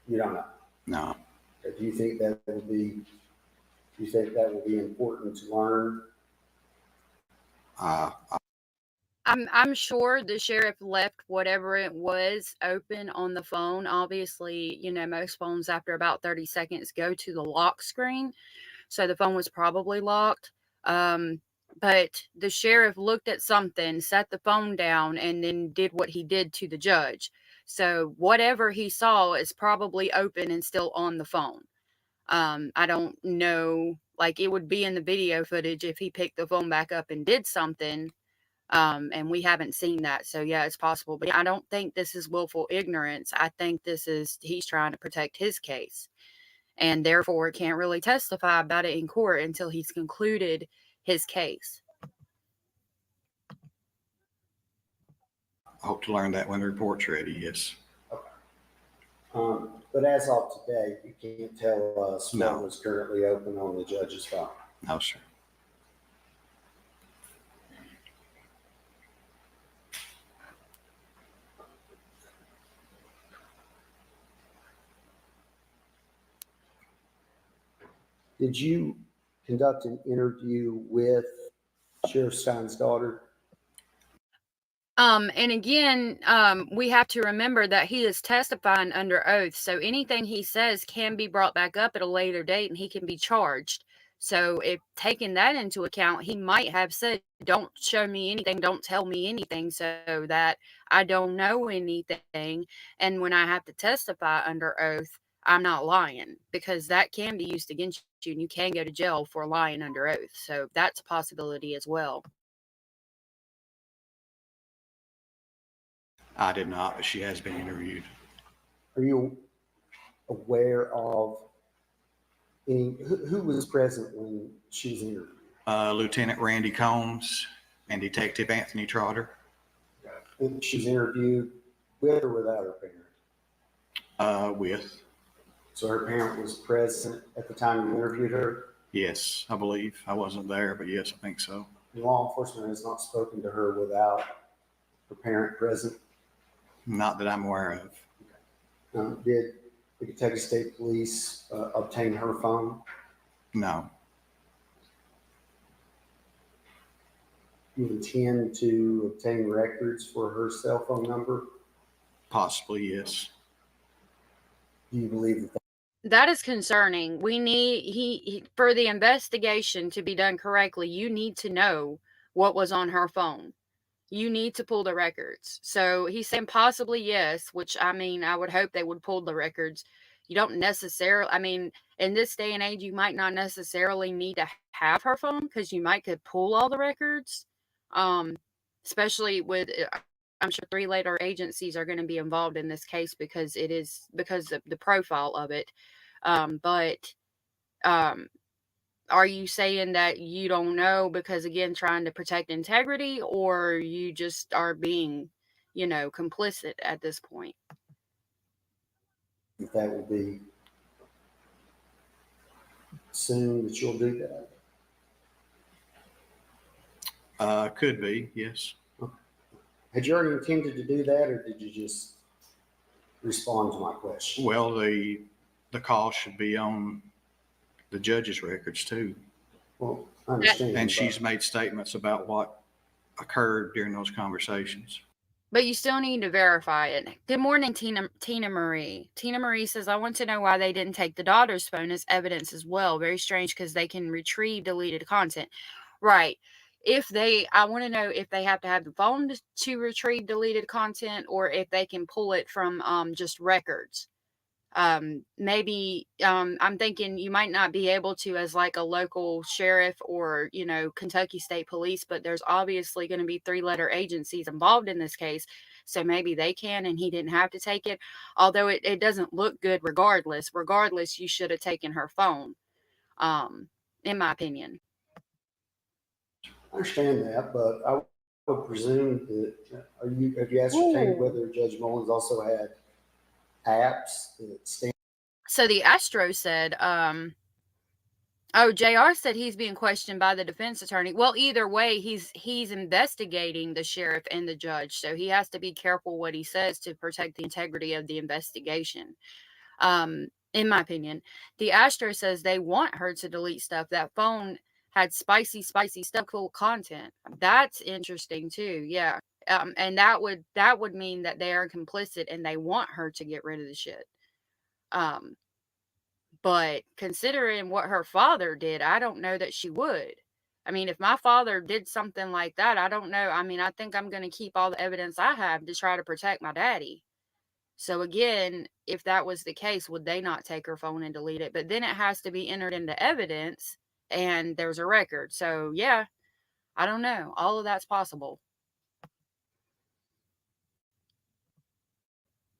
You don't know? No. Do you think that will be, important to learn? I'm sure the sheriff left whatever it was open on the phone. Obviously, you know, most phones after about 30 seconds go to the lock screen. So the phone was probably locked. But the sheriff looked at something, set the phone down, and then did what he did to the judge. So whatever he saw is probably open and still on the phone. I don't know, like it would be in the video footage if he picked the phone back up and did something. And we haven't seen that. So yeah, it's possible. But I don't think this is willful ignorance. I think he's trying to protect his case. And therefore can't really testify about it in court until he's concluded his case. I hope to learn that when the report's ready, yes. Okay. But as of today, you can't tell us what was currently open on the judge's phone? No, sir. Did you conduct an interview with Sheriff Stein's daughter? And again, we have to remember that he is testifying under oath. So anything he says can be brought back up at a later date and he can be charged. So if taking that into account, he might have said, don't show me anything, don't tell me anything, so that I don't know anything. And when I have to testify under oath, I'm not lying, because that can be used against you and you can go to jail for lying under oath. So that's a possibility as well. I did not, but she has been interviewed. Are you aware of who was present when she was interviewed? Lieutenant Randy Combs and Detective Anthony Trotter. And she was interviewed with or without her parent? With. So her parent was present at the time you interviewed her? Yes, I believe. I wasn't there, but yes, I think so. Law enforcement has not spoken to her without her parent present? Not that I'm aware of. Did the Kentucky State Police obtain her phone? No. You intend to obtain records for her cell phone number? Possibly, yes. Do you believe that? That is concerning. We need, for the investigation to be done correctly, you need to know what was on her phone. You need to pull the records. So he's saying possibly yes, which I mean, I would hope they would pull the records. You don't necessarily, I mean, in this day and age, you might not necessarily need to have her phone because you might could pull all the records. Especially with, I'm sure 3 later agencies are going to be involved in this case because it is because of the profile of it. Are you saying that you don't know because, again, trying to protect integrity, or you just are being, you know, complicit at this point? That would be assume that you'll do that? Could be, yes. Had you already intended to do that, or did you just respond to my question? Well, the call should be on the judge's records too. Well, I understand. And she's made statements about what occurred during those conversations. But you still need to verify it. Good morning, Tina Marie. Tina Marie says, I want to know why they didn't take the daughter's phone as evidence as well. Very strange because they can retrieve deleted content. Right. I want to know if they have to have the phone to retrieve deleted content or if they can pull it from just records. Maybe I'm thinking you might not be able to as like a local sheriff or, Kentucky State Police, but there's obviously going to be 3-letter agencies involved in this case. So maybe they can and he didn't have to take it. Although it doesn't look good regardless. Regardless, you should have taken her phone, in my opinion. I understand that, but I would presume that have you ascertained whether Judge Mullins also had apps that stand? So the Astro said, JR said he's being questioned by the defense attorney. Well, either way, he's investigating the sheriff and the judge, so he has to be careful what he says to protect the integrity of the investigation. In my opinion, the Astro says they want her to delete stuff. That phone had spicy stuff, cool content. That's interesting too. Yeah. And that would mean that they are complicit and they want her to get rid of the shit. But considering what her father did, I don't know that she would. I mean, if my father did something like that, I don't know. I mean, I think I'm going to keep all the evidence I have to try to protect my daddy. So again, if that was the case, would they not take her phone and delete it? But then it has to be entered into evidence and there's a record. So yeah, I don't know. All of that's possible.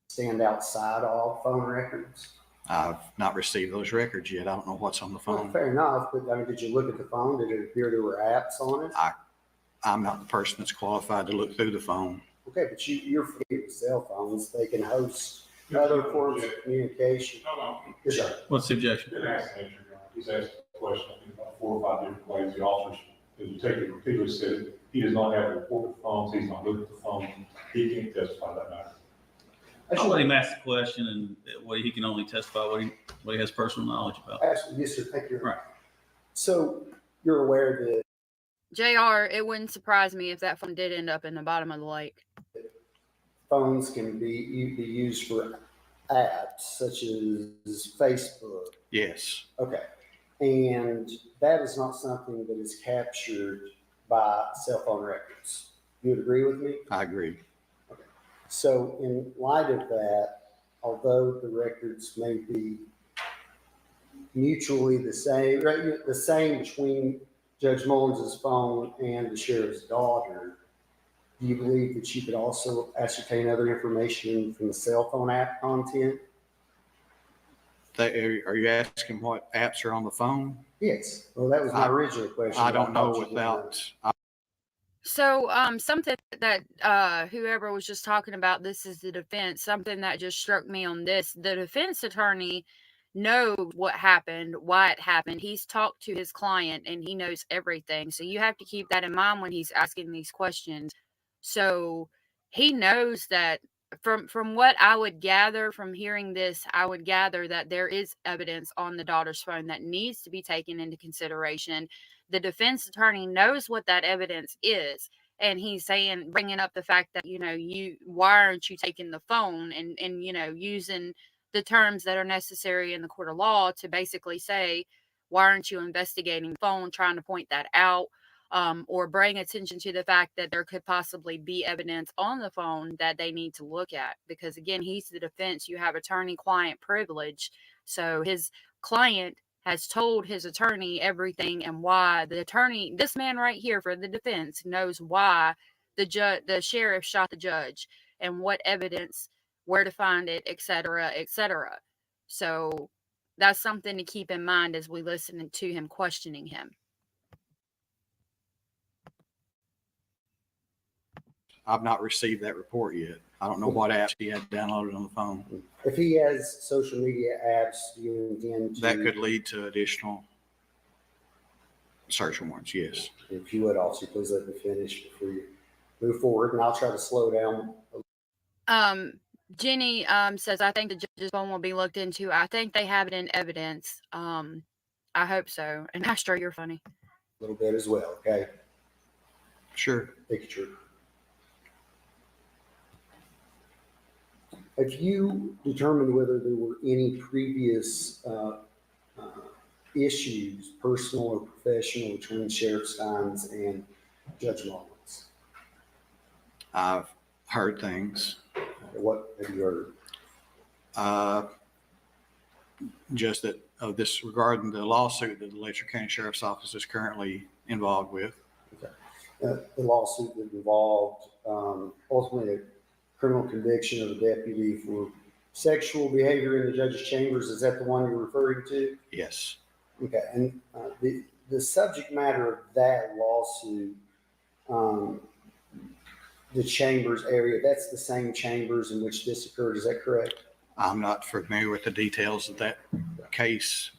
Stand outside all phone records? I've not received those records yet. I don't know what's on the phone. Well, fair enough, but I mean, did you look at the phone? Did it appear there were apps on it? I'm not the person that's qualified to look through the phone. Okay, but you're familiar with cell phones. They can host other forms of communication. Yes, sir. What's the objection? He's asked a question about 4 or 5 different ways. The officers, the detective repeatedly said he does not have to report the phones. He's not looking at the phone. He can't testify that matter. I'll let him ask the question, and he can only testify what he has personal knowledge about. Absolutely, yes, sir. Thank you. Right. So you're aware that JR, it wouldn't surprise me if that phone did end up in the bottom of the lake. Phones can be used for apps such as Facebook. Yes. Okay. And that is not something that is captured by cell phone records. You would agree with me? I agree. Okay. So in light of that, although the records may be mutually the same, right, the same between Judge Mullins' phone and the sheriff's daughter, do you believe that you could also ascertain other information from the cell phone app content? Are you asking what apps are on the phone? Yes. Well, that was my original question. I don't know without. So, something that whoever was just talking about, this is the defense, something that just struck me on this. The defense attorney knows what happened, why it happened. He's talked to his client and he knows everything. So you have to keep that in mind when he's asking these questions. So he knows that from what I would gather from hearing this, I would gather that there is evidence on the daughter's phone that needs to be taken into consideration. The defense attorney knows what that evidence is. And he's saying, bringing up the fact that, why aren't you taking the phone and using the terms that are necessary in the court of law to basically say, why aren't you investigating the phone, trying to point that out, or bring attention to the fact that there could possibly be evidence on the phone that they need to look at. Because again, he's the defense. You have attorney-client privilege. So his client has told his attorney everything and why the attorney, this man right here for the defense, knows why the sheriff shot the judge and what evidence, where to find it, etc., etc. So that's something to keep in mind as we listen to him questioning him. I've not received that report yet. I don't know what apps he had downloaded on the phone. If he has social media apps, do you intend to? That could lead to additional search warrants, yes. If you would, officer, please let me finish before you move forward, and I'll try to slow down. Jenny says, I think the judge's phone will be looked into. I think they have it in evidence. I hope so. And Astro, you're funny. A little bit as well, okay? Sure. Thank you, True. Have you determined whether there were any previous issues, personal or professional, between Sheriff Stines and Judge Mullins? I've heard things. What have you heard? Just that of this regarding the lawsuit that the Letcher County Sheriff's Office is currently involved with. Okay. The lawsuit that involved ultimately a criminal conviction of a deputy for sexual behavior in the judge's chambers. Is that the one you're referring to? Yes. Okay. And the subject matter of that lawsuit, the chambers area, that's the same chambers in which this occurred. Is that correct? I'm not familiar with the details of that case.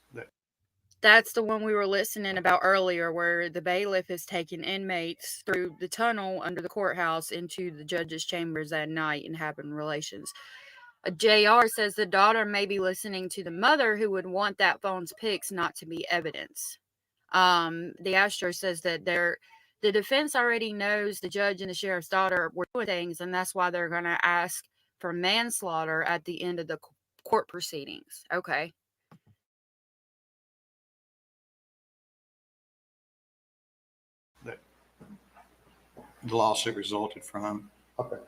That's the one we were listening about earlier, where the bailiff is taking inmates through the tunnel under the courthouse into the judge's chambers at night and having relations. JR says the daughter may be listening to the mother, who would want that phone's pics not to be evidence. The Astro says that the defense already knows the judge and the sheriff's daughter were doing things, and that's why they're going to ask for manslaughter at the end of the court proceedings. Okay. That the lawsuit resulted from. Okay.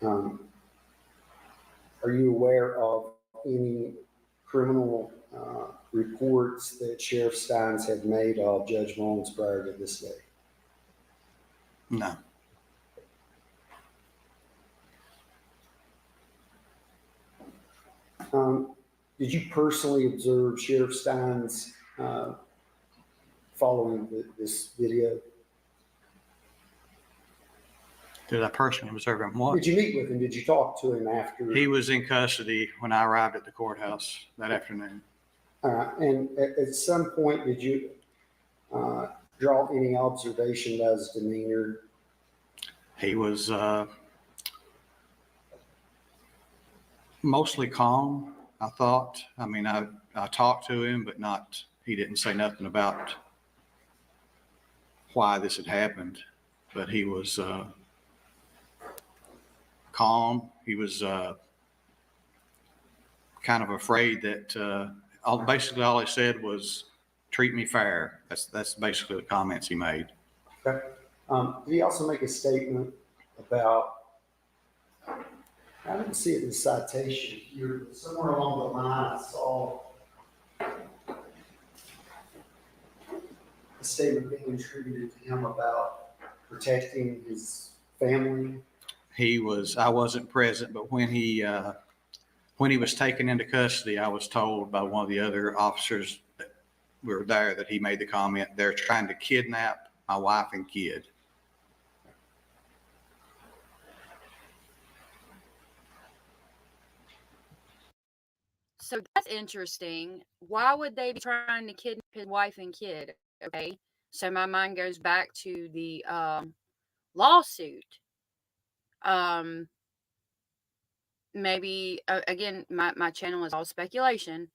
Are you aware of any criminal reports that Sheriff Stines had made of Judge Mullins prior to this day? No. Did you personally observe Sheriff Stines following this video? Did I personally observe him? What? Did you meet with him? Did you talk to him after? He was in custody when I arrived at the courthouse that afternoon. And at some point, did you draw any observation about his demeanor? He was mostly calm, I thought. I mean, I talked to him, but he didn't say nothing about why this had happened. But he was calm. He was kind of afraid that basically all he said was, treat me fair. That's basically the comments he made. Okay. Did he also make a statement about, I didn't see it in the citation. You're somewhere along the line, I saw a statement being attributed to him about protecting his family. I wasn't present, but when he was taken into custody, I was told by one of the other officers that were there that he made the comment, they're trying to kidnap my wife and kid. So that's interesting. Why would they be trying to kidnap his wife and kid? Okay. So my mind goes back to the lawsuit. Maybe again, my channel is all speculation.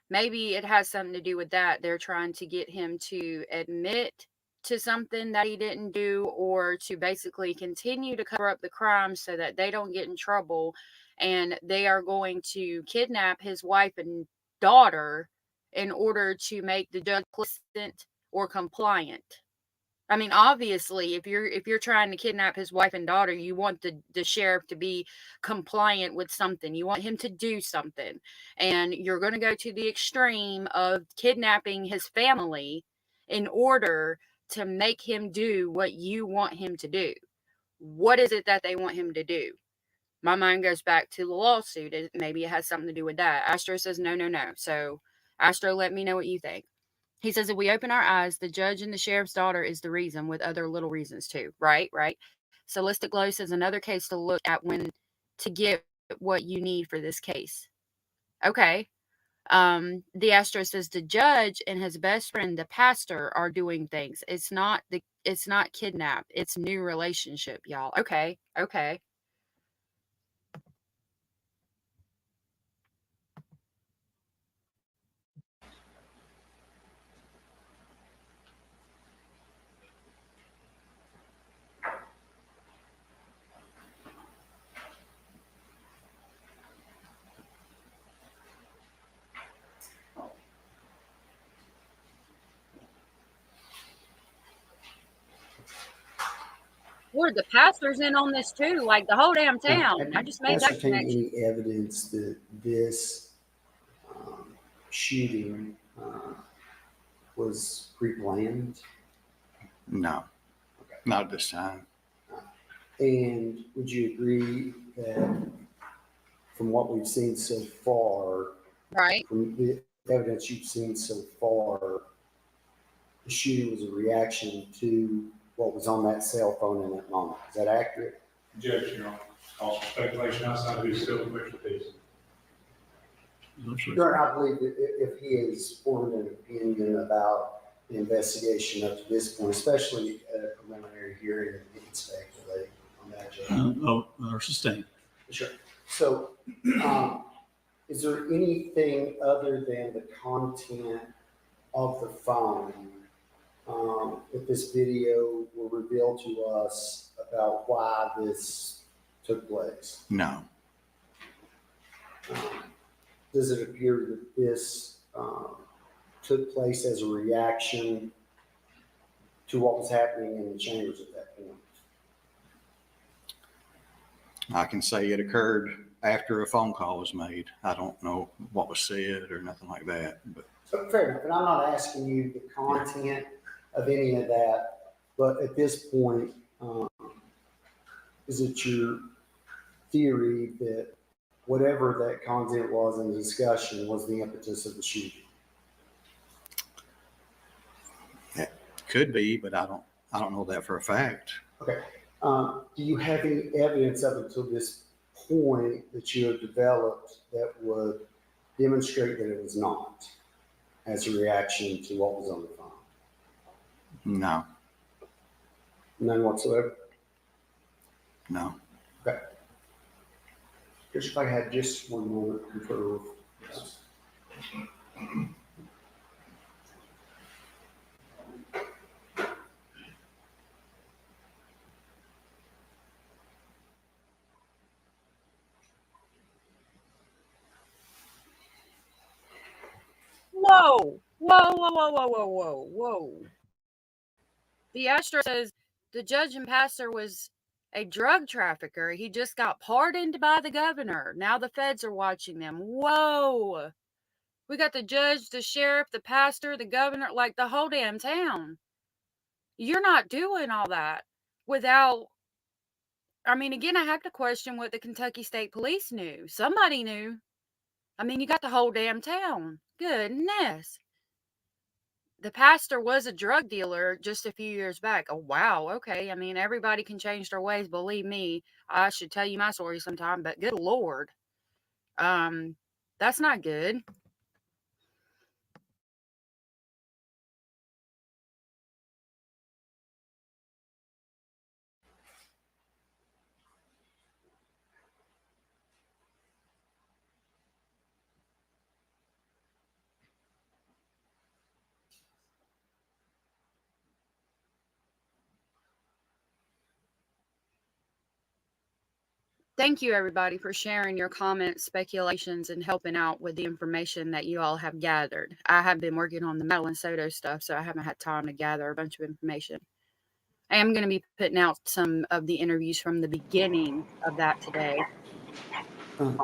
Maybe it has something to do with that. They're trying to get him to admit to something that he didn't do, or to basically continue to cover up the crime so that they don't get in trouble. And they are going to kidnap his wife and daughter in order to make the judge complicit or compliant. I mean, obviously, if you're trying to kidnap his wife and daughter, you want the sheriff to be compliant with something. You want him to do something. And you're going to go to the extreme of kidnapping his family in order to make him do what you want him to do. What is it that they want him to do? My mind goes back to the lawsuit. Maybe it has something to do with that. Astro says no. So, Astro, let me know what you think. He says, if we open our eyes, the judge and the sheriff's daughter is the reason, with other little reasons too. Right. Solistic Glow says another case to look at when to get what you need for this case. Okay. The Astro says the judge and his best friend, the pastor, are doing things. It's not kidnap. It's new relationship, y'all. Okay. Lord, the pastor's in on this too, like the whole damn town. I just made that ascertain connection. any evidence that this shooting was pre-planned? No, not at this time. And would you agree that from what we've seen so far, right, from the evidence you've seen so far, the shooting was a reaction to what was on that cell phone in that moment? Is that accurate? Judge, also speculation outside of his civil expertise. Sure, I believe that if he has formed an opinion about the investigation up to this point, especially at a preliminary hearing, he can speculate on that. Or sustained. Sure. So, is there anything other than the content of the phone that this video will reveal to us about why this took place? No. Does it appear that this took place as a reaction to what was happening in the chambers at that point? I can say it occurred after a phone call was made. I don't know what was said or nothing like that. But So, fair enough. And I'm not asking you the content of any of that, but at this point, is it your theory that whatever that content was in the discussion was the impetus of the shooting? it could be, but I don't know that for a fact. Okay. Do you have any evidence up until this point that you have developed that would demonstrate that it was not as a reaction to what was on the phone? No. None whatsoever? No. Okay. Just if I had just one moment to confer. Whoa. The Astro says the judge and pastor was a drug trafficker. He just got pardoned by the governor. Now the feds are watching them. Whoa. We got the judge, the sheriff, the pastor, the governor, like the whole damn town. You're not doing all that without, I mean, again, I have to question what the Kentucky State Police knew. Somebody knew. I mean, you got the whole damn town. Goodness. The pastor was a drug dealer just a few years back. Oh, wow. Okay. I mean, everybody can change their ways. Believe me, I should tell you my story sometime, but good Lord. That's not good. Thank you, everybody, for sharing your comments, speculations, and helping out with the information that you all have gathered. I have been working on the Madeline Soto stuff, so I haven't had time to gather a bunch of information. I am going to be putting out some of the interviews from the beginning of that today.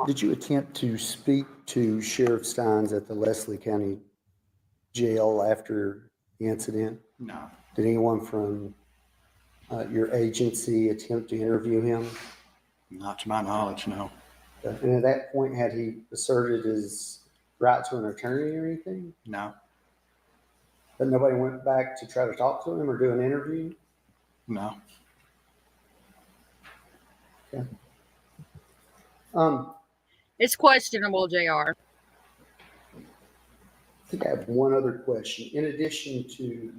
Did you attempt to speak to Sheriff Stines at the Leslie County Jail after the incident? No. Did anyone from your agency attempt to interview him? Not to my knowledge, no. And at that point, had he asserted his right to an attorney or anything? No. But nobody went back to try to talk to him or do an interview? No. Okay. It's questionable, JR. I think I have one other question. In addition to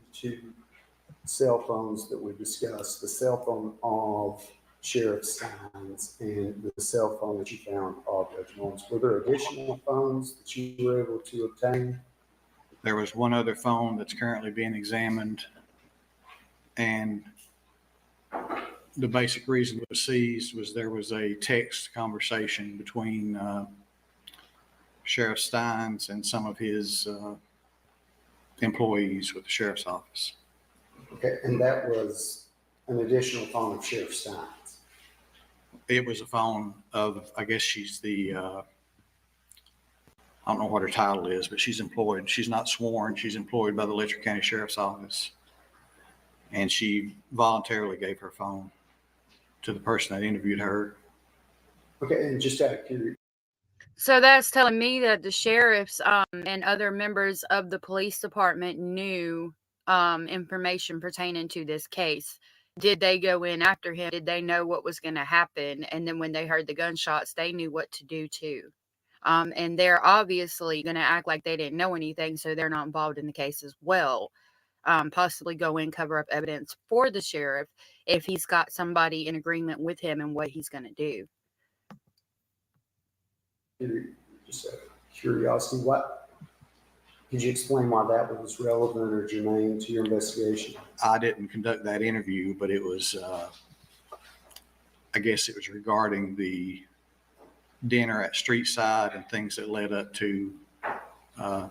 cell phones that we discussed, the cell phone of Sheriff Stines and the cell phone that you found of Judge Mullins, were there additional phones that you were able to obtain? There was one other phone that's currently being examined, and the basic reason it was seized was there was a text conversation between Sheriff Stines and some of his employees with the sheriff's office. Okay, and that was an additional phone of Sheriff Stines? It was a phone of, I guess she's the, I don't know what her title is, but she's employed. She's not sworn. She's employed by the Letcher County Sheriff's Office. And she voluntarily gave her phone to the person that interviewed her. Okay, and just out of curiosity. So that's telling me that the sheriffs and other members of the police department knew information pertaining to this case. Did they go in after him? Did they know what was going to happen? And then when they heard the gunshots, they knew what to do too. And they're obviously going to act like they didn't know anything, so they're not involved in the case as well. Possibly go in, cover up evidence for the sheriff if he's got somebody in agreement with him and what he's going to do. Just out of curiosity, what could you explain why that was relevant or germane to your investigation? I didn't conduct that interview, but it was, I guess it was regarding the dinner at Streetside and things that led up to the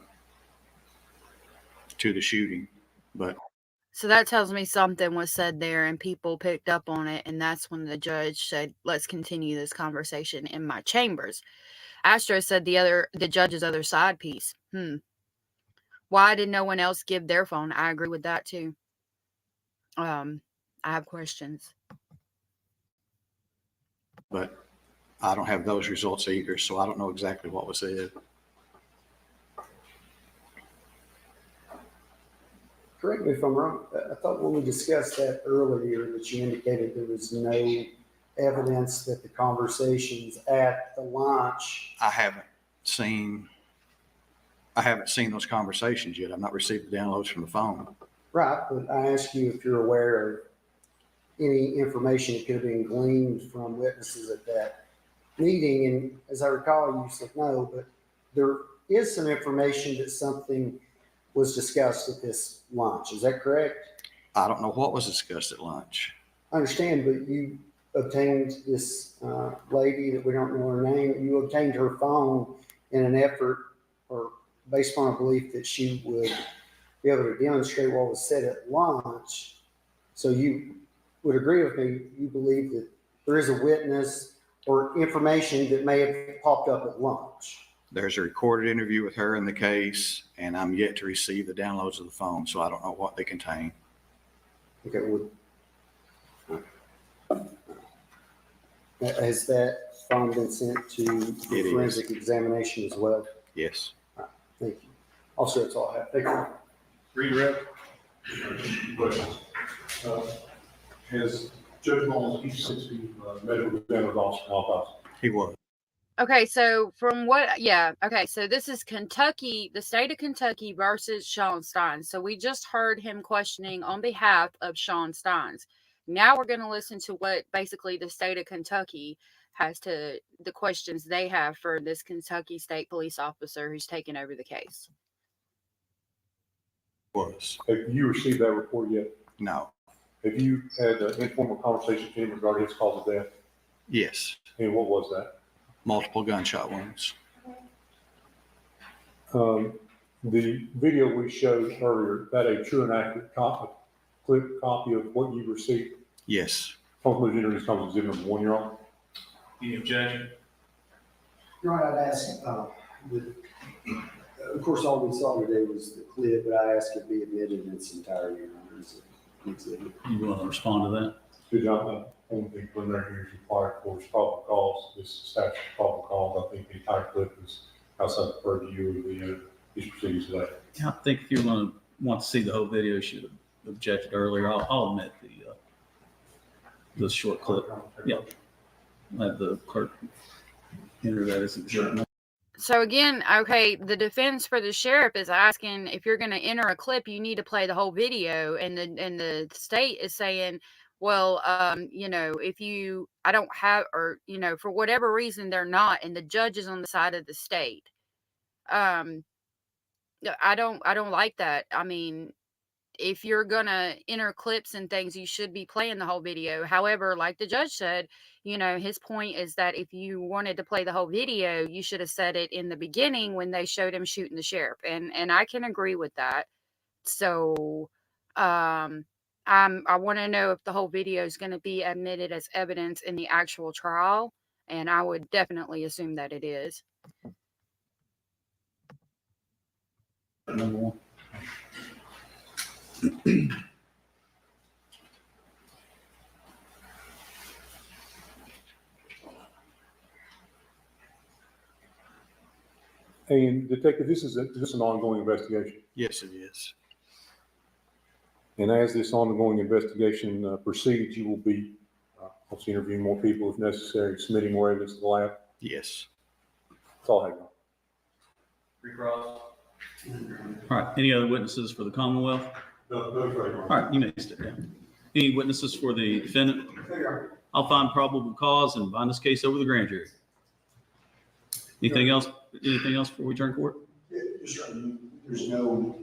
shooting. But so that tells me something was said there and people picked up on it. And that's when the judge said, let's continue this conversation in my chambers. Astro said the judge's other side piece. Why did no one else give their phone? I agree with that too. I have questions. But I don't have those results either, so I don't know exactly what was said. Correct me if I'm wrong. I thought when we discussed that earlier that you indicated there was no evidence that the conversations at the lunch. I haven't seen those conversations yet. I've not received the downloads from the phone. Right, but I asked you if you're aware of any information that could have been gleaned from witnesses at that meeting. And as I recall, you said no, but there is some information that something was discussed at this lunch. Is that correct? I don't know what was discussed at lunch. I understand, but you obtained this lady that we don't know her name. You obtained her phone in an effort or based on a belief that she would be able to demonstrate what was said at lunch. So you would agree with me, you believe that there is a witness or information that may have popped up at lunch. There's a recorded interview with her in the case, and I'm yet to receive the downloads of the phone, so I don't know what they contain. Okay, has that phone been sent to forensic examination as well? Yes. All right, thank you. Also, that's all I have. Thank you. Redirect. Questions. Has Judge Mullins, he's since the medical examiner's office? He was. Okay, so from what, okay, so this is Kentucky, the state of Kentucky versus Sean Stines. So we just heard him questioning on behalf of Sean Stines. Now we're going to listen to what basically the state of Kentucky has to, the questions they have for this Kentucky state police officer who's taken over the case. Was. Have you received that report yet? No. Have you had an informal conversation with him regarding his cause of death? Yes. And what was that? Multiple gunshot wounds. The video we showed earlier, that a true and accurate clip copy of what you received? Yes. Hopefully, introduce comes exhibit number 1, Your Honor. Any objection? Your Honor, I'd ask, of course, all we saw today was the clip, but I asked it be admitted in its entirety, Your Honor, as an exhibit. You want to respond to that? Good job. Only thing preliminary hearing is required for is probable cause. This statute of probable cause, I think the entire clip is outside the purview of these proceedings today. I think if you want to see the whole video, you should have objected earlier. I'll admit the short clip. Yeah. I'll have the clerk enter that as exhibit. So again, okay, the defense for the sheriff is asking if you're going to enter a clip, you need to play the whole video, and the state is saying, well, you know, if you, I don't have, or you know, for whatever reason they're not, and the judge is on the side of the state. I don't like that. I mean, if you're gonna enter clips and things, you should be playing the whole video. However, like the judge said, you know, his point is that if you wanted to play the whole video, you should have said it in the beginning when they showed him shooting the sheriff. And I can agree with that. So I want to know if the whole video is going to be admitted as evidence in the actual trial, and I would definitely assume that it is. Number one. And Detective, this is an ongoing investigation. Yes, it is. And as this ongoing investigation proceeds, you will be obviously interviewing more people if necessary, submitting more evidence to the lab. Yes. That's all I have. Recross. All right. Any other witnesses for the Commonwealth? No, all right. You may step down. Any witnesses for the defendant? I'll find probable cause and bind this case over the grand jury. Anything else? Anything else before we turn court? There's no,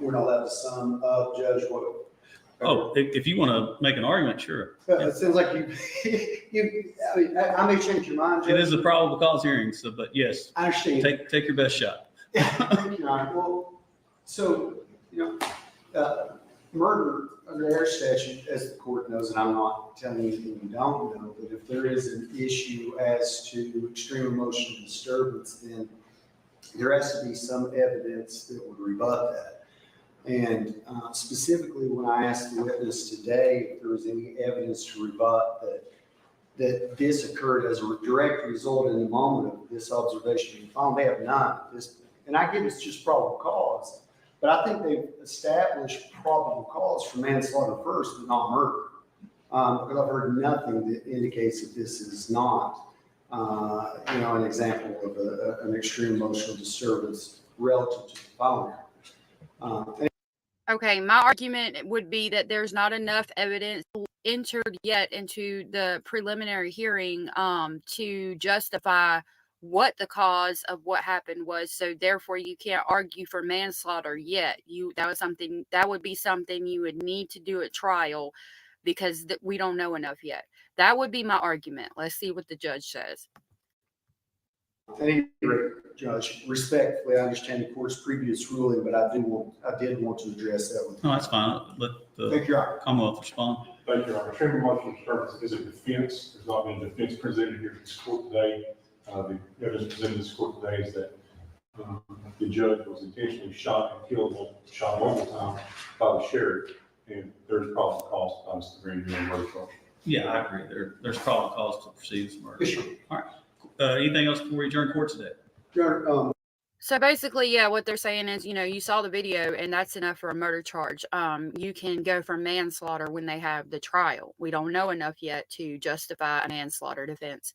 we're not allowed to sum up, Judge, what. Oh, if you want to make an argument, sure. It sounds like I may change your mind, Judge. It is a probable cause hearing, so, but yes. I understand. Take your best shot. Thank you, Your Honor. Well, so, you know, murder under our statute, as the court knows, and I'm not telling you anything you don't know, but if there is an issue as to extreme emotional disturbance, then there has to be some evidence that would rebut that. And specifically, when I asked the witness today if there was any evidence to rebut that this occurred as a direct result in the moment of this observation being found, they have none. And I give it's just probable cause. But I think they've established probable cause for manslaughter first, but not murder. Because I've heard nothing that indicates that this is not, you know, an example of an extreme emotional disturbance relative to the following. Okay, my argument would be that there's not enough evidence entered yet into the preliminary hearing to justify what the cause of what happened was. So therefore you can't argue for manslaughter yet. That would be something you would need to do at trial, because we don't know enough yet. That would be my argument. Let's see what the judge says. At any rate, Judge, respectfully, I understand the court's previous ruling, but I did want to address that with you. No, that's fine. Let the Thank you, Your Honor. Commonwealth respond. Thank you, Your Honor. Extreme emotional disturbance is a defense. There's not been a defense presented here to this court today. The evidence presented to this court today is that the judge was intentionally shot and killed, shot multiple times by the sheriff, and there's probable cause to the grand jury murder charge. Yeah, I agree. There's probable cause to proceed with murder. Sure. All right. Anything else before we adjourn court today? Your Honor, So basically, yeah, what they're saying is, you know, you saw the video and that's enough for a murder charge. You can go for manslaughter when they have the trial. We don't know enough yet to justify a manslaughter defense.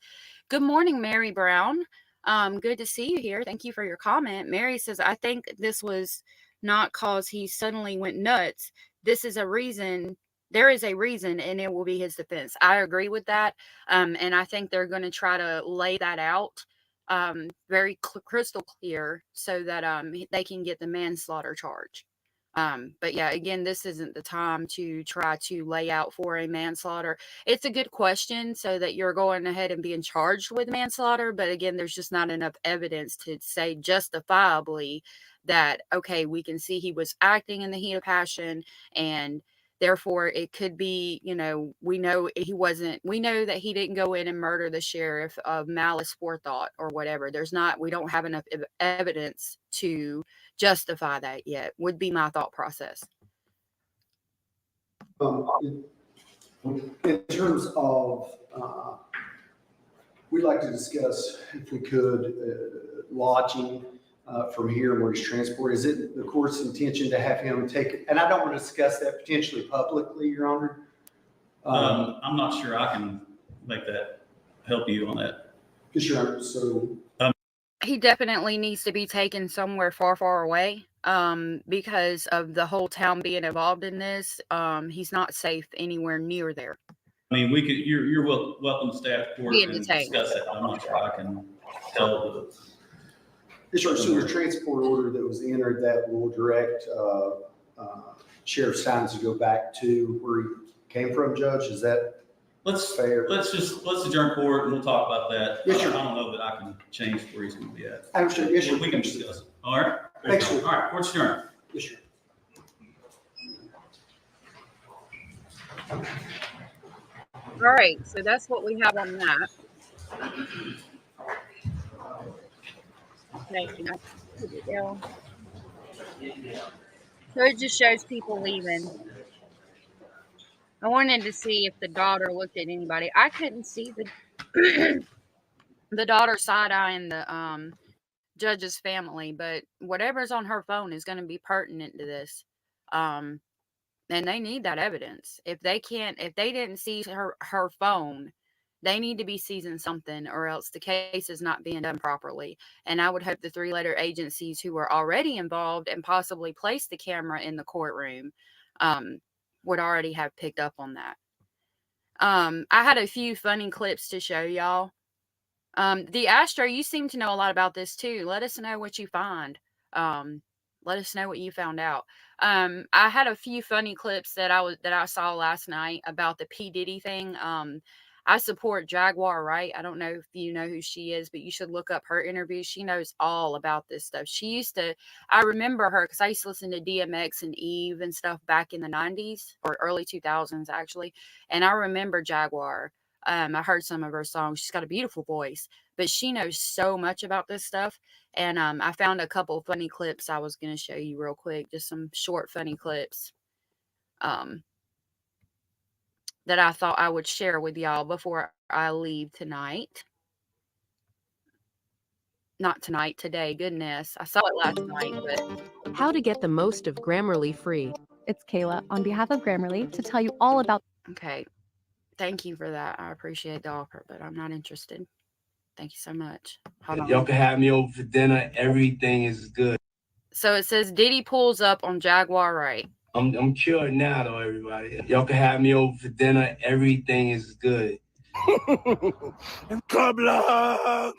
Good morning, Mary Brown. Good to see you here. Thank you for your comment. Mary says, I think this was not cause he suddenly went nuts. This is a reason. There is a reason, and it will be his defense. I agree with that. And I think they're going to try to lay that out very crystal clear so that they can get the manslaughter charge. But yeah, again, this isn't the time to try to lay out for a manslaughter. It's a good question so that you're going ahead and being charged with manslaughter. But again, there's just not enough evidence to say justifiably that, okay, we can see he was acting in the heat of passion, and therefore it could be, you know, we know that he didn't go in and murder the sheriff of malice forethought or whatever. We don't have enough evidence to justify that yet, would be my thought process. in terms of, we'd like to discuss, if we could, lodging from here where he's transported. Is it the court's intention to have him take, and I don't want to discuss that potentially publicly, Your Honor? I'm not sure I can make that help you on that. Yes, Your Honor. So he definitely needs to be taken somewhere far, far away. Because of the whole town being involved in this. He's not safe anywhere near there. I mean, we could. You're welcome to staff report Being and detained. discuss it. I'm not sure I can tell the. Yes, sir. So the transport order that was entered that will direct Sheriff Stines to go back to where he came from, Judge. Is that fair? Let's adjourn court and we'll talk about that. Yes, sir. I don't know that I can change where he's going to be at. I understand. Yes, sir. We can discuss it. All right. Thanks, sir. All right. Court's adjourned. Yes, sir. All right, so that's what we have on that. So it just shows people leaving. I wanted to see if the daughter looked at anybody. I couldn't see the the daughter side-eyeing the judge's family, but whatever's on her phone is going to be pertinent to this. And they need that evidence. If they didn't seize her phone, they need to be seizing something, or else the case is not being done properly. And I would hope the three-letter agencies who were already involved and possibly placed the camera in the courtroom would already have picked up on that. I had a few funny clips to show y'all. The Astro, you seem to know a lot about this too. Let us know what you find. Let us know what you found out. I had a few funny clips that I saw last night about the P. Diddy thing. I support Jaguar Wright. I don't know if you know who she is, but you should look up her interviews. She knows all about this stuff. I remember her because I used to listen to DMX and Eve and stuff back in the 90s or early 2000s, actually. And I remember Jaguar. I heard some of her songs. She's got a beautiful voice, but she knows so much about this stuff. And I found a couple of funny clips I was going to show you real quick. Just some short, funny clips that I thought I would share with y'all before I leave tonight. Not tonight, today. Goodness. I saw it last night, but... How to get the most of Grammarly free. It's Kayla on behalf of Grammarly to tell you all about... Okay. Thank you for that. I appreciate the offer, but I'm not interested. Thank you so much. Y'all can have me over for dinner. Everything is good. So it says Diddy pulls up on Jaguar Wright. I'm cured now, though, everybody. Y'all can have me over for dinner. Everything is good. Club love.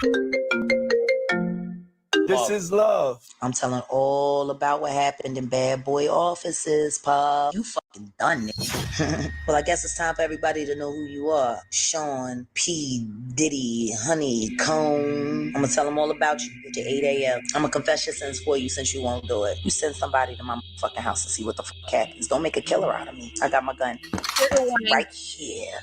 This is love. I'm telling all about what happened in bad boy offices, Pop. You fucking done it. Well, I guess it's time for everybody to know who you are. Sean, P, Diddy, Honeycomb. I'm gonna tell them all about you at 8 a.m. I'm gonna confess your sins for you since you won't do it. You send somebody to my fucking house to see what the fuck happens. Don't make a killer out of me. I got my gun right here.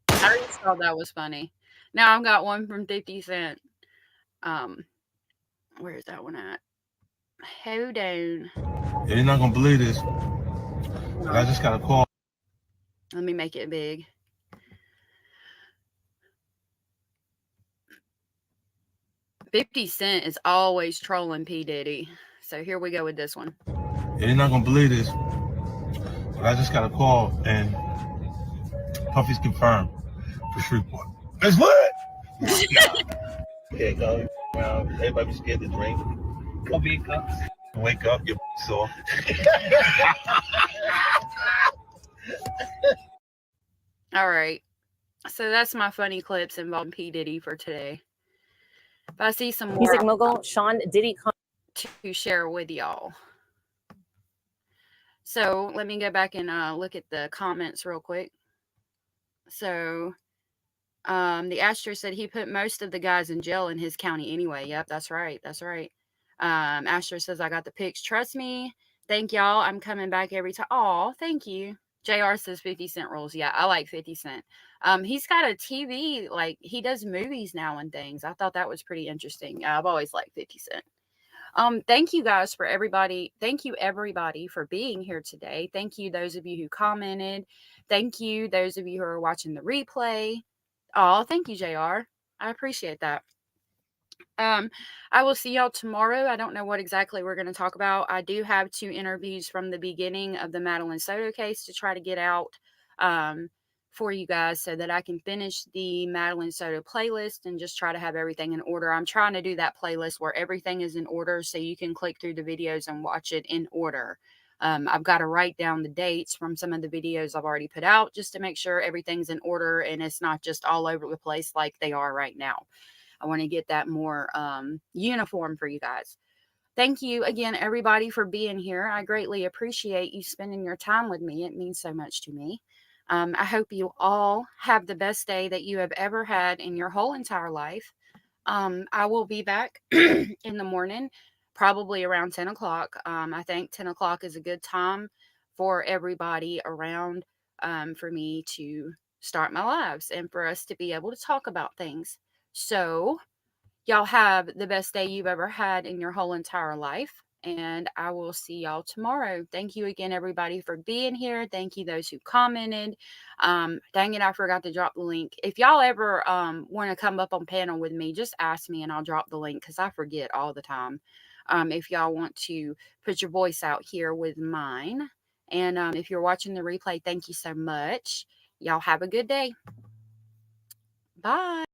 I already thought that was funny. Now I've got one from 50 Cent. Where is that one at? Hold on. You're not gonna believe this. I just got a call. Let me make it big. $50 Cent is always trolling P. Diddy. So here we go with this one. You're not gonna believe this. But I just got a call and Puffy's confirmed for Shreveport. That's what? Okay, go around. Everybody be scared to drink. Go wake up. Wake up, you're sore. All right. So that's my funny clips involving P. Diddy for today. If I see some more music mogul Sean Diddy to share with y'all. So let me go back and look at the comments real quick. So the Astro said he put most of the guys in jail in his county anyway. Yep, that's right. That's right. Astro says, I got the pics. Trust me. Thank y'all. I'm coming back every time. Oh, thank you. JR says 50 Cent rules. Yeah, I like 50 Cent. He's got a TV, like he does movies now and things. I thought that was pretty interesting. I've always liked 50 Cent. Thank you guys for everybody. Thank you everybody for being here today. Thank you those of you who commented. Thank you those of you who are watching the replay. Oh, thank you, JR. I appreciate that. I will see y'all tomorrow. I don't know what exactly we're going to talk about. I do have 2 interviews from the beginning of the Madeline Soto case to try to get out for you guys so that I can finish the Madeline Soto playlist and just try to have everything in order. I'm trying to do that playlist where everything is in order so you can click through the videos and watch it in order. I've got to write down the dates from some of the videos I've already put out just to make sure everything's in order and it's not just all over the place like they are right now. I want to get that more uniform for you guys. Thank you again, everybody, for being here. I greatly appreciate you spending your time with me. It means so much to me. I hope you all have the best day that you have ever had in your whole entire life. I will be back in the morning, probably around 10 o'clock. I think 10 o'clock is a good time for everybody around for me to start my lives and for us to be able to talk about things. So, y'all have the best day you've ever had in your whole entire life. And I will see y'all tomorrow. Thank you again, everybody, for being here. Thank you, those who commented. Dang it, I forgot to drop the link. If y'all ever want to come up on panel with me, just ask me and I'll drop the link because I forget all the time. If y'all want to put your voice out here with mine. And if you're watching the replay, thank you so much. Y'all have a good day. Bye.